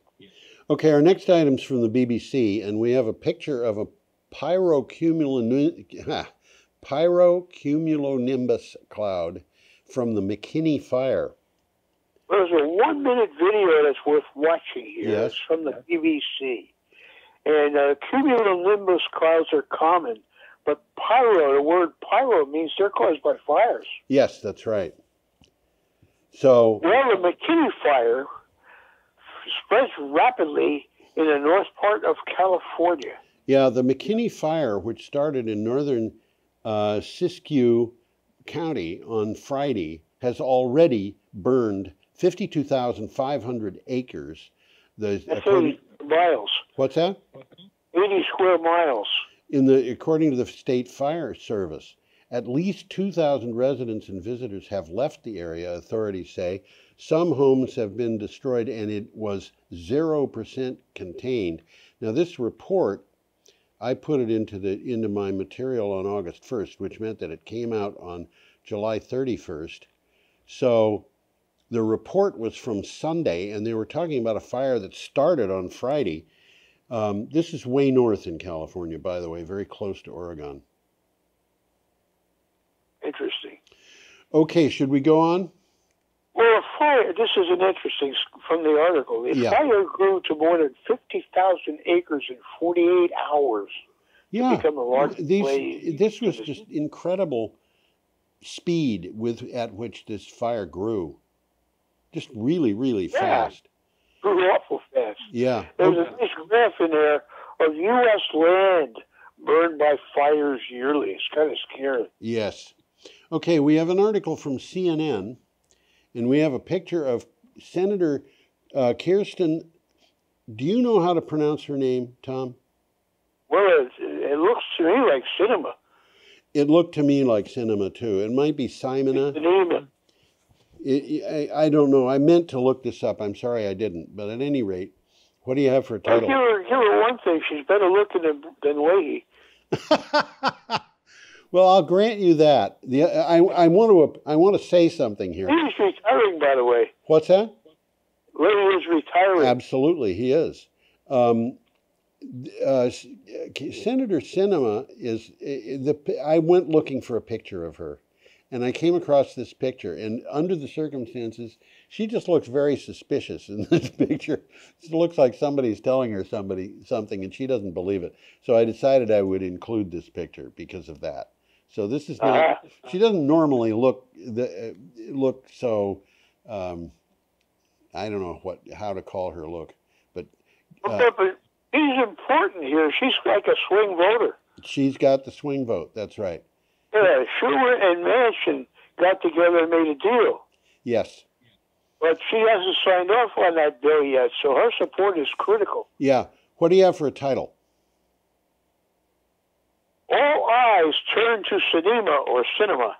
[SPEAKER 1] Okay. Our next item's from the BBC, and we have a picture of a pyrocumulonimbus cloud from the McKinney fire.
[SPEAKER 2] There's a 1-minute video that's worth watching here.
[SPEAKER 1] Yes.
[SPEAKER 2] It's from the BBC. And cumulonimbus clouds are common, but the word pyro means they're caused by fires.
[SPEAKER 1] Yes, that's right. So,
[SPEAKER 2] well, the McKinney fire spreads rapidly in the north part of California.
[SPEAKER 1] Yeah, the McKinney fire, which started in northern Siskiyou County on Friday, has already burned 52,500 acres.
[SPEAKER 2] That's 80 miles.
[SPEAKER 1] What's that?
[SPEAKER 2] 80 square miles.
[SPEAKER 1] According to the State Fire Service, at least 2,000 residents and visitors have left the area, authorities say. Some homes have been destroyed, and it was 0% contained. Now, this report, I put it into my material on August 1st, which meant that it came out on July 31st. So the report was from Sunday, and they were talking about a fire that started on Friday. This is way north in California, by the way, very close to Oregon.
[SPEAKER 2] Interesting.
[SPEAKER 1] Okay, should we go on?
[SPEAKER 2] Well, fire, this is an interesting, from the article, the fire grew to more than 50,000 acres in 48 hours to become the largest blaze.
[SPEAKER 1] This was just incredible speed at which this fire grew. Just really, really fast.
[SPEAKER 2] Grew awful fast.
[SPEAKER 1] Yeah.
[SPEAKER 2] There's a nice graph in there of U.S. land burned by fires yearly. It's kind of scary.
[SPEAKER 1] Yes. Okay, we have an article from CNN, and we have a picture of Senator Kirsten. Do you know how to pronounce her name, Tom?
[SPEAKER 2] Well, it looks to me like cinema.
[SPEAKER 1] It looked to me like cinema, too. It might be Simona. I don't know. I meant to look this up. I'm sorry I didn't. But at any rate, what do you have for a title?
[SPEAKER 2] Give her one thing. She's better looking than Leahy.
[SPEAKER 1] Well, I'll grant you that. I want to say something here.
[SPEAKER 2] He's retiring, by the way.
[SPEAKER 1] What's that?
[SPEAKER 2] Leahy is retiring.
[SPEAKER 1] Absolutely, he is. Senator Sinema is I went looking for a picture of her, and I came across this picture. And under the circumstances, she just looks very suspicious in this picture. It looks like somebody's telling her something, and she doesn't believe it. So I decided I would include this picture because of that. So this is not. She doesn't normally look so. I don't know how to call her look, but.
[SPEAKER 2] But he's important here. She's like a swing voter.
[SPEAKER 1] She's got the swing vote. That's right.
[SPEAKER 2] Yeah, Schumer and Manchin got together and made a deal.
[SPEAKER 1] Yes.
[SPEAKER 2] But she hasn't signed off on that bill yet, so her support is critical.
[SPEAKER 1] Yeah. What do you have for a title?
[SPEAKER 2] All eyes turn to cinema.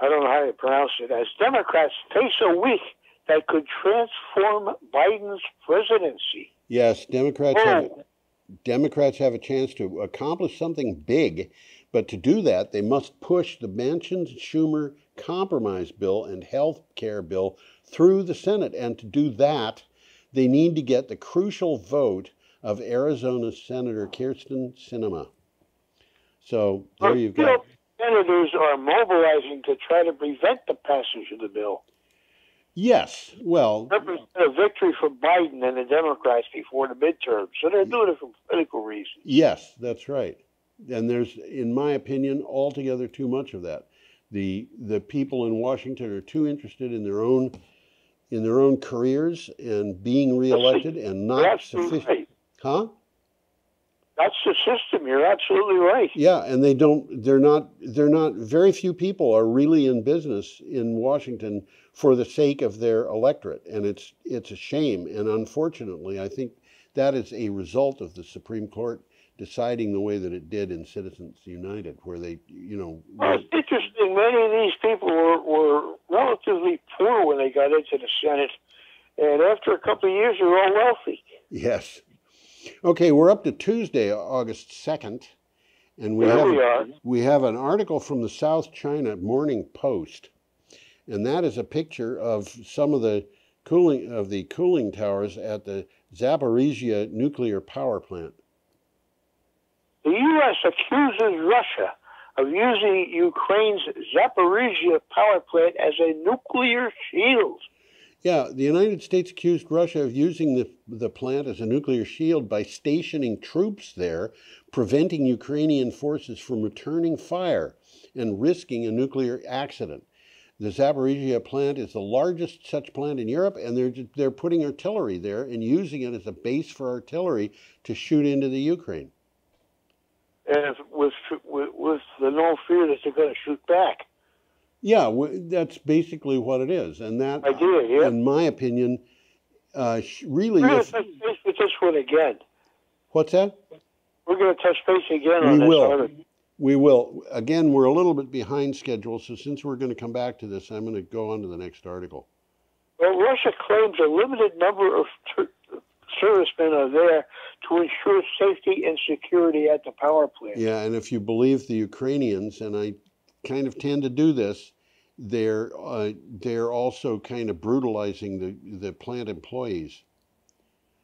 [SPEAKER 2] I don't know how you pronounce it, as Democrats face a week that could transform Biden's presidency.
[SPEAKER 1] Yes, Democrats have a chance to accomplish something big, but to do that, they must push the Manchin and Schumer compromise bill and health care bill through the Senate. And to do that, they need to get the crucial vote of Arizona Senator Kirsten Sinema. So there you go.
[SPEAKER 2] Senators are mobilizing to try to prevent the passage of the bill.
[SPEAKER 1] Yes, well...
[SPEAKER 2] represent a victory for Biden and the Democrats before the midterms. So they're doing it for political reasons.
[SPEAKER 1] Yes, that's right. And there's, in my opinion, altogether too much of that. The people in Washington are too interested in their own careers and being reelected and not sufficient. Right. Huh?
[SPEAKER 2] That's the system. You're absolutely right.
[SPEAKER 1] Yeah, and they're not, very few people are really in business in Washington for the sake of their electorate. And it's a shame. And unfortunately, I think that is a result of the Supreme Court deciding the way that it did in Citizens United, where they,
[SPEAKER 2] Well, it's interesting. Many of these people were relatively poor when they got into the Senate. And after a couple of years, they're all wealthy.
[SPEAKER 1] Yes. Okay, we're up to Tuesday, August 2nd, and we have an article from the South China Morning Post, and that is a picture of some of the cooling towers at the Zaporizhia nuclear power plant.
[SPEAKER 2] The U.S. accuses Russia of using Ukraine's Zaporizhia power plant as a nuclear shield.
[SPEAKER 1] Yeah, the United States accused Russia of using the plant as a nuclear shield by stationing troops there, preventing Ukrainian forces from returning fire and risking a nuclear accident. The Zaporizhia plant is the largest such plant in Europe, and they're putting artillery there and using it as a base for artillery to shoot into the Ukraine.
[SPEAKER 2] And with the no fear that they're going to shoot back.
[SPEAKER 1] Yeah, that's basically what it is, and that, in my opinion, really.
[SPEAKER 2] We're going to touch base with this one again.
[SPEAKER 1] What's that?
[SPEAKER 2] We're going to touch base again on this.
[SPEAKER 1] We will. Again, we're a little bit behind schedule, so since we're going to come back to this, I'm going to go on to the next article.
[SPEAKER 2] Well, Russia claims a limited number of servicemen are there to ensure safety and security at the power plant.
[SPEAKER 1] Yeah, and if you believe the Ukrainians, and I kind of tend to do this, they're also kind of brutalizing the plant employees.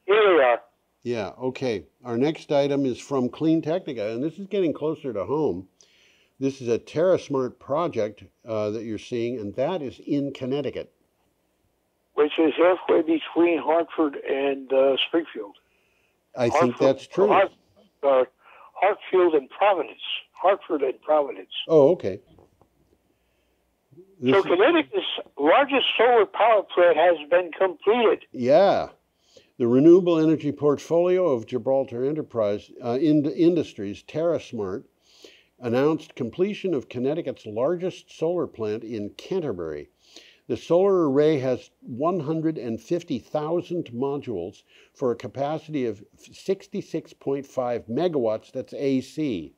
[SPEAKER 2] Here they are.
[SPEAKER 1] Yeah, okay. Our next item is from Clean Technica, and this is getting closer to home. This is a TerraSmart project that you're seeing, and that is in Connecticut.
[SPEAKER 2] which is halfway between Hartford and Springfield.
[SPEAKER 1] I think that's true.
[SPEAKER 2] Hartfield and Providence. Hartford and Providence.
[SPEAKER 1] Oh, okay.
[SPEAKER 2] So Connecticut's largest solar power plant has been completed.
[SPEAKER 1] Yeah. The renewable energy portfolio of Gibraltar Industries, TerraSmart, announced completion of Connecticut's largest solar plant in Canterbury. The solar array has 150,000 modules for a capacity of 66.5 megawatts, that's AC.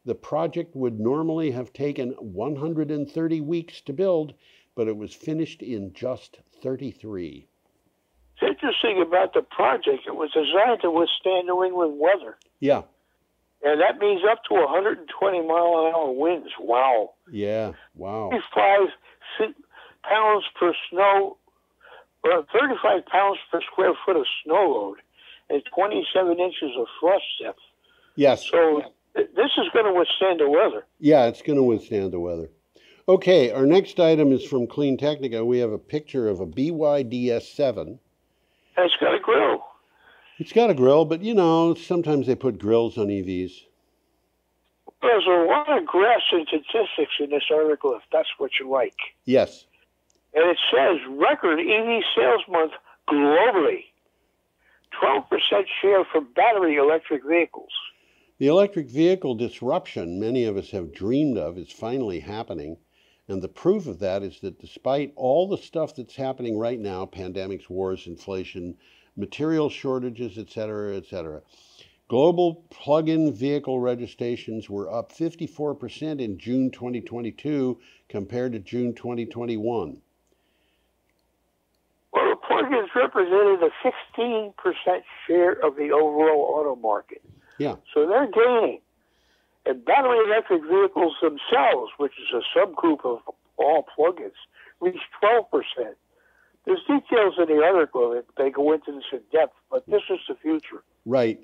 [SPEAKER 1] The project would normally have taken 130 weeks to build, but it was finished in just 33.
[SPEAKER 2] It's interesting about the project. It was designed to withstand New England weather.
[SPEAKER 1] Yeah.
[SPEAKER 2] And that means up to 120-mile-an-hour winds. Wow.
[SPEAKER 1] Yeah, wow.
[SPEAKER 2] 35 pounds per 35 pounds per square foot of snow load and 27 inches of frost depth.
[SPEAKER 1] Yes.
[SPEAKER 2] So this is going to withstand the weather.
[SPEAKER 1] Yeah, it's going to withstand the weather. Okay, our next item is from Clean Technica. We have a picture of a BYDS7.
[SPEAKER 2] And it's got a grill.
[SPEAKER 1] It's got a grill, but you know, sometimes they put grills on EVs.
[SPEAKER 2] There's a lot of graphs and statistics in this article, if that's what you like.
[SPEAKER 1] Yes.
[SPEAKER 2] And it says record EV sales month globally. 12% share for battery electric vehicles.
[SPEAKER 1] The electric vehicle disruption many of us have dreamed of is finally happening. And the proof of that is that despite all the stuff that's happening right now, pandemics, wars, inflation, material shortages, etc., global plug-in vehicle registrations were up 54% in June 2022 compared to June 2021.
[SPEAKER 2] Well, the plug-ins represented a 16% share of the overall auto market.
[SPEAKER 1] Yeah.
[SPEAKER 2] So they're gaining. And battery electric vehicles themselves, which is a subgroup of all plug-ins, reached 12%. There's details in the article that they go into this in depth, but this is the future.
[SPEAKER 1] Right.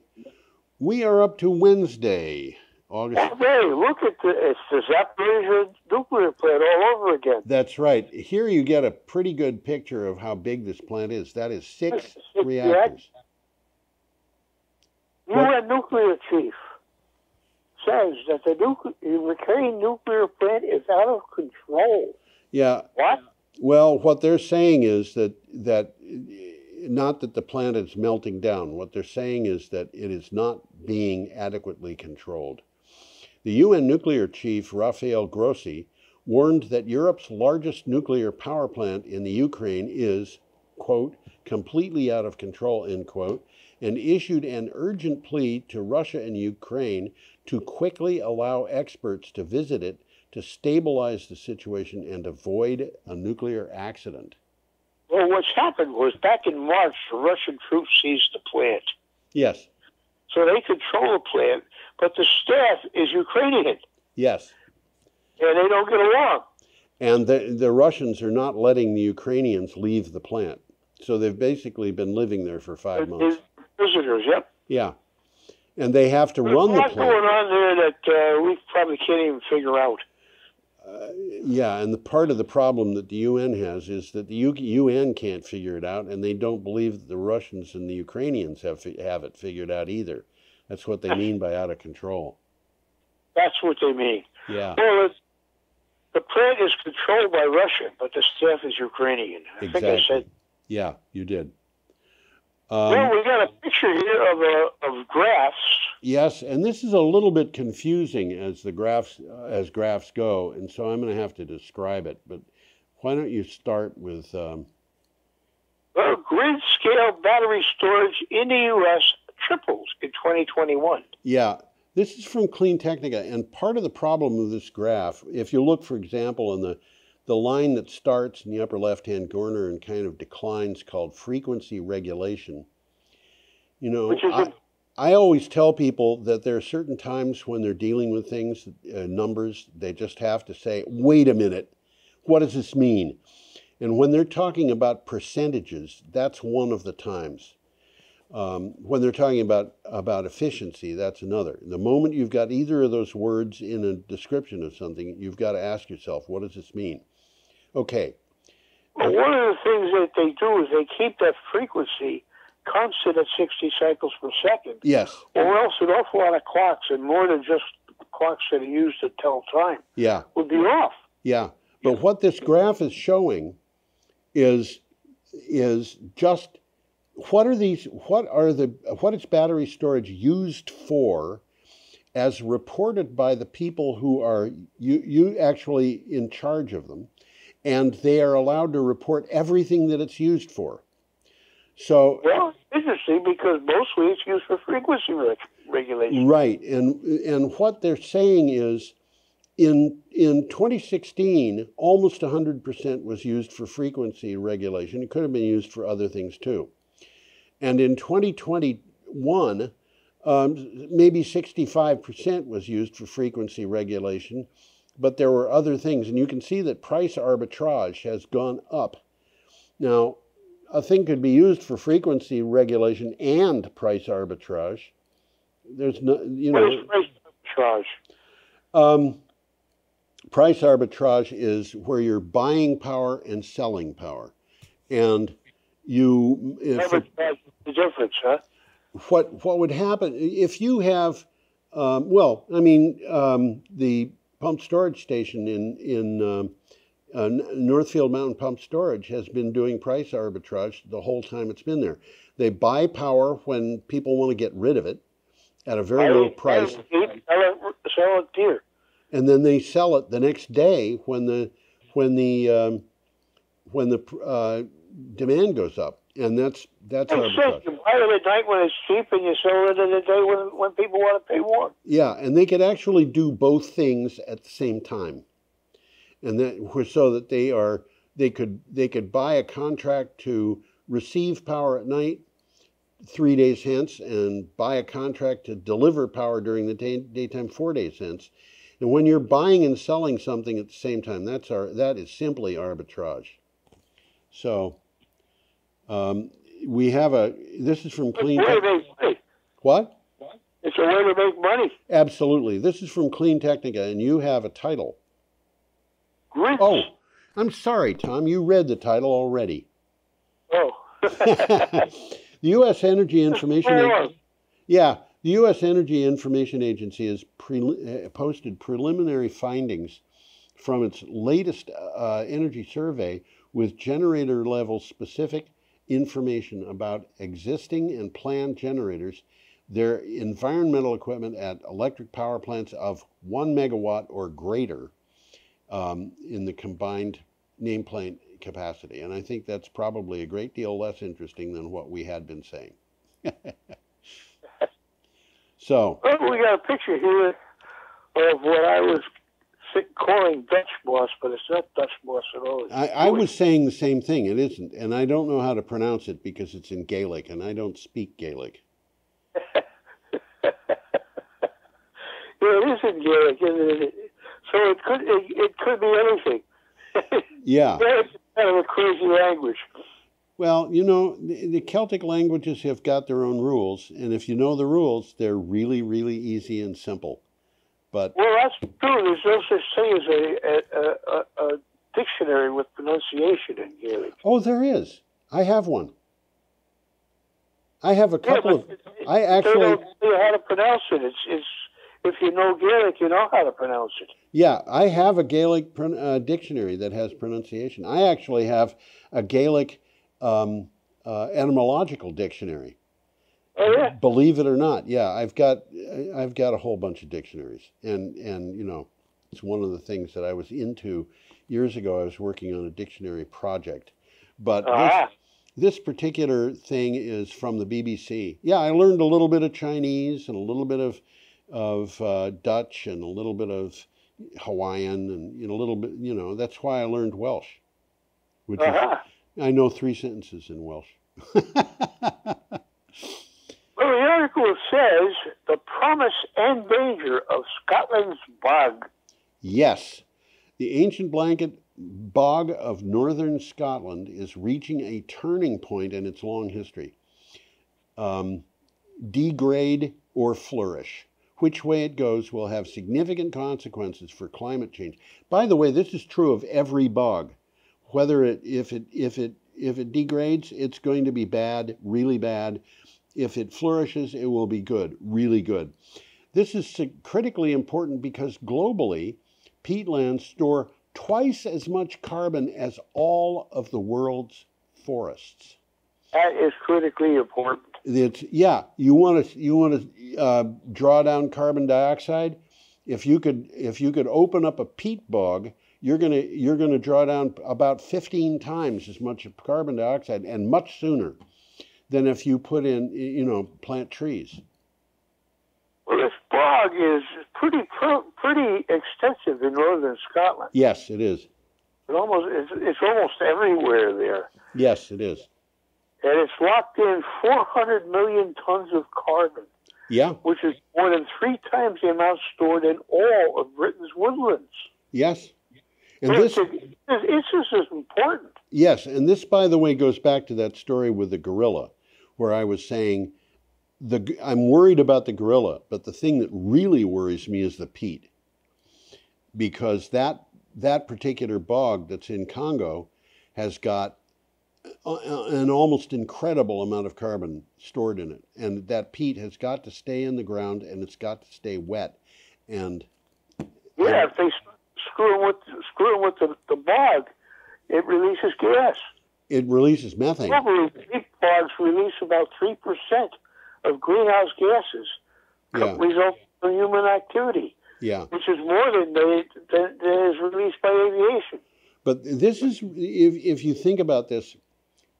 [SPEAKER 1] We are up to Wednesday, August.
[SPEAKER 2] Hey, look at it's the Zaporizhzhia nuclear plant all over again.
[SPEAKER 1] That's right. Here you get a pretty good picture of how big this plant is. That is six reactors.
[SPEAKER 2] UN nuclear chief says that the Ukraine nuclear plant is out of control.
[SPEAKER 1] Yeah.
[SPEAKER 2] What?
[SPEAKER 1] Well, what they're saying is that not that the plant is melting down. What they're saying is that it is not being adequately controlled. The UN nuclear chief, Rafael Grossi, warned that Europe's largest nuclear power plant in the Ukraine is, quote, completely out of control, end quote, and issued an urgent plea to Russia and Ukraine to quickly allow experts to visit it to stabilize the situation and avoid a nuclear accident.
[SPEAKER 2] Well, what's happened was back in March, the Russian troops seized the plant.
[SPEAKER 1] Yes.
[SPEAKER 2] So they control the plant, but the staff is Ukrainian.
[SPEAKER 1] Yes.
[SPEAKER 2] And they don't get along.
[SPEAKER 1] And the Russians are not letting the Ukrainians leave the plant. So they've basically been living there for 5 months.
[SPEAKER 2] Visitors, yep.
[SPEAKER 1] Yeah. And they have to run the plant.
[SPEAKER 2] There's a lot going on there that we probably can't even figure out.
[SPEAKER 1] Yeah, and the part of the problem that the UN has is that the UN can't figure it out, and they don't believe that the Russians and the Ukrainians have it figured out either. That's what they mean by out of control.
[SPEAKER 2] That's what they mean.
[SPEAKER 1] Yeah.
[SPEAKER 2] Well, the plant is controlled by Russia, but the staff is Ukrainian. I
[SPEAKER 1] Exactly.
[SPEAKER 2] think I said.
[SPEAKER 1] Yeah, you did.
[SPEAKER 2] Well, we got a picture here of graphs.
[SPEAKER 1] Yes, and this is a little bit confusing as graphs go, and so I'm going to have to describe it. But why don't you start with?
[SPEAKER 2] Gridscale battery storage in the U.S. tripled in 2021.
[SPEAKER 1] Yeah, this is from Clean Technica, and part of the problem with this graph, if you look, for example, in the line that starts in the upper left-hand corner and kind of declines, called frequency regulation. You know, I always tell people that there are certain times when they're dealing with things, numbers, they just have to say, wait a minute, what does this mean? And when they're talking about percentages, that's one of the times. When they're talking about efficiency, that's another. The moment you've got either of those words in a description of something, you've got to ask yourself, what does this mean? Okay,
[SPEAKER 2] But one of the things that they do is they keep that frequency constant at 60 cycles per second.
[SPEAKER 1] Yes.
[SPEAKER 2] Or else an awful lot of clocks, and more than just clocks that are used to tell time,
[SPEAKER 1] Yeah.
[SPEAKER 2] would be off.
[SPEAKER 1] Yeah. But what this graph is showing is just what is battery storage used for, as reported by the people who are you actually in charge of them, and they are allowed to report everything that it's used for. So,
[SPEAKER 2] well, it's interesting because mostly it's used for frequency regulation.
[SPEAKER 1] Right, and what they're saying is, in 2016, almost 100% was used for frequency regulation. It could have been used for other things too. And in 2021, maybe 65% was used for frequency regulation, but there were other things. And you can see that price arbitrage has gone up. Now, a thing could be used for frequency regulation and price arbitrage. There's no,
[SPEAKER 2] What is price arbitrage?
[SPEAKER 1] Price arbitrage is where you're buying power and selling power. And you...
[SPEAKER 2] Arbitrage is the difference, huh?
[SPEAKER 1] What would happen if you have, the pump storage station in Northfield Mountain Pump Storage has been doing price arbitrage the whole time it's been there. They buy power when people want to get rid of it at a very low price.
[SPEAKER 2] Sell it dear.
[SPEAKER 1] And then they sell it the next day when the demand goes up, and that's arbitrage.
[SPEAKER 2] You buy it at night when it's cheap, and you sell it at a day when people want to pay more.
[SPEAKER 1] Yeah, and they could actually do both things at the same time, and that so that they could buy a contract to receive power at night 3 days hence, and buy a contract to deliver power during the daytime 4 days hence. And when you're buying and selling something at the same time, that is simply arbitrage. So we have this is from Clean Technica. What?
[SPEAKER 2] It's a way to make money.
[SPEAKER 1] Absolutely. This is from Clean Technica, and you have a title.
[SPEAKER 2] Grids.
[SPEAKER 1] Oh, I'm sorry, Tom. You read the title already.
[SPEAKER 2] Oh.
[SPEAKER 1] The U.S. Energy Information Agency. Yeah. The U.S. Energy Information Agency has posted preliminary findings from its latest energy survey with generator-level specific information about existing and planned generators, their environmental equipment at electric power plants of 1 megawatt or greater in the combined nameplate capacity. And I think that's probably a great deal less interesting than what we had been saying. So,
[SPEAKER 2] we got a picture here of what I was calling Dutch moss, but it's not Dutch moss at all.
[SPEAKER 1] I was saying the same thing. It isn't, and I don't know how to pronounce it because it's in Gaelic, and I don't speak Gaelic.
[SPEAKER 2] Yeah, it is in Gaelic, isn't it? So it could be anything.
[SPEAKER 1] Yeah.
[SPEAKER 2] It's kind of a crazy language.
[SPEAKER 1] Well, the Celtic languages have got their own rules, and if you know the rules, they're really, really easy and simple. But
[SPEAKER 2] well, that's true. There's no such thing as a dictionary with pronunciation in Gaelic.
[SPEAKER 1] Oh, there is. I have one. I have a couple of. I actually.
[SPEAKER 2] They don't tell you how to pronounce it. It's if you know Gaelic, you know how to pronounce it.
[SPEAKER 1] Yeah, I have a Gaelic dictionary that has pronunciation. I actually have a Gaelic etymological dictionary.
[SPEAKER 2] Oh yeah.
[SPEAKER 1] Believe it or not, yeah, I've got a whole bunch of dictionaries, and it's one of the things that I was into years ago. I was working on a dictionary project, but this particular thing is from the BBC. Yeah, I learned a little bit of Chinese and a little bit of Dutch and a little bit of Hawaiian and a little bit. That's why I learned Welsh, which is, I know 3 sentences in Welsh.
[SPEAKER 2] Well, the article says the promise and danger of Scotland's bog.
[SPEAKER 1] Yes, the ancient blanket bog of northern Scotland is reaching a turning point in its long history. Degrade or flourish. Which way it goes will have significant consequences for climate change. By the way, this is true of every bog. whether if it degrades, it's going to be bad, really bad. If it flourishes, it will be good, really good. This is critically important because globally, peatlands store twice as much carbon as all of the world's forests.
[SPEAKER 2] That is critically important.
[SPEAKER 1] Yeah, you want to draw down carbon dioxide. If you could open up a peat bog, you're gonna draw down about 15 times as much carbon dioxide, and much sooner than if you put in plant trees.
[SPEAKER 2] Well, this bog is pretty extensive in northern Scotland.
[SPEAKER 1] Yes, it is.
[SPEAKER 2] It's almost everywhere there.
[SPEAKER 1] Yes, it is.
[SPEAKER 2] And it's locked in 400 million tons of carbon.
[SPEAKER 1] Yeah.
[SPEAKER 2] Which is more than 3 times the amount stored in all of Britain's woodlands.
[SPEAKER 1] Yes. And
[SPEAKER 2] it's just as important.
[SPEAKER 1] Yes, and this, by the way, goes back to that story with the gorilla, where I was saying I'm worried about the gorilla, but the thing that really worries me is the peat. Because that particular bog that's in Congo has got an almost incredible amount of carbon stored in it, and that peat has got to stay in the ground, and it's got to stay wet. And
[SPEAKER 2] yeah, if they screw with the bog, it releases gas.
[SPEAKER 1] It releases methane.
[SPEAKER 2] Probably peat bogs release about 3% of greenhouse gases resulting from human activity.
[SPEAKER 1] Yeah,
[SPEAKER 2] which is more than is released by aviation.
[SPEAKER 1] But this is, if you think about this,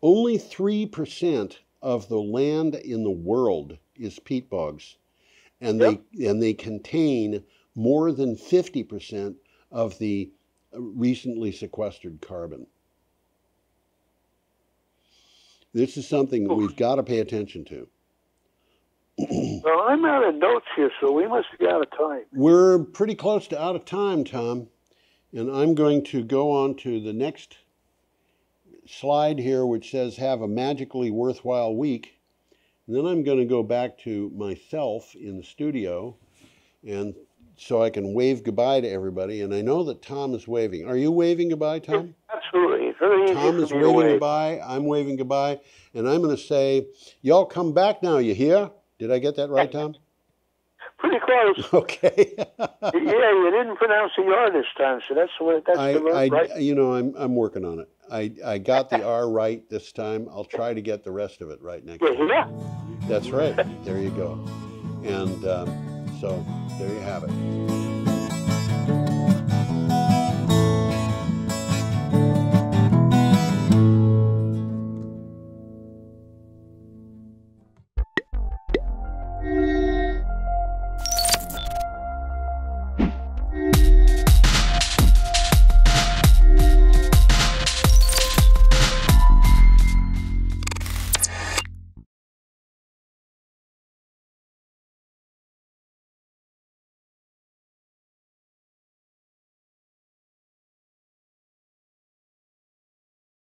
[SPEAKER 1] only 3% of the land in the world is peat bogs, and they contain more than 50% of the recently sequestered carbon. This is something that we've got to pay attention to.
[SPEAKER 2] Well, I'm out of notes here, so we must be out of time.
[SPEAKER 1] We're pretty close to out of time, Tom. And I'm going to go on to the next slide here, which says, have a magically worthwhile week. And then I'm going to go back to myself in the studio, and so I can wave goodbye to everybody. And I know that Tom is waving. Are you waving goodbye, Tom?
[SPEAKER 2] Absolutely. It's very easy
[SPEAKER 1] Tom is waving goodbye. I'm waving goodbye. And I'm going to say, y'all come back now, you hear? Did I get that right, Tom?
[SPEAKER 2] Pretty close.
[SPEAKER 1] Okay.
[SPEAKER 2] Yeah, you didn't pronounce the R this time, so that's right.
[SPEAKER 1] You know, I'm working on it. I got the R right this time. I'll try to get the rest of it right next time.
[SPEAKER 2] Yeah.
[SPEAKER 1] That's right. There you go. And so there you have it.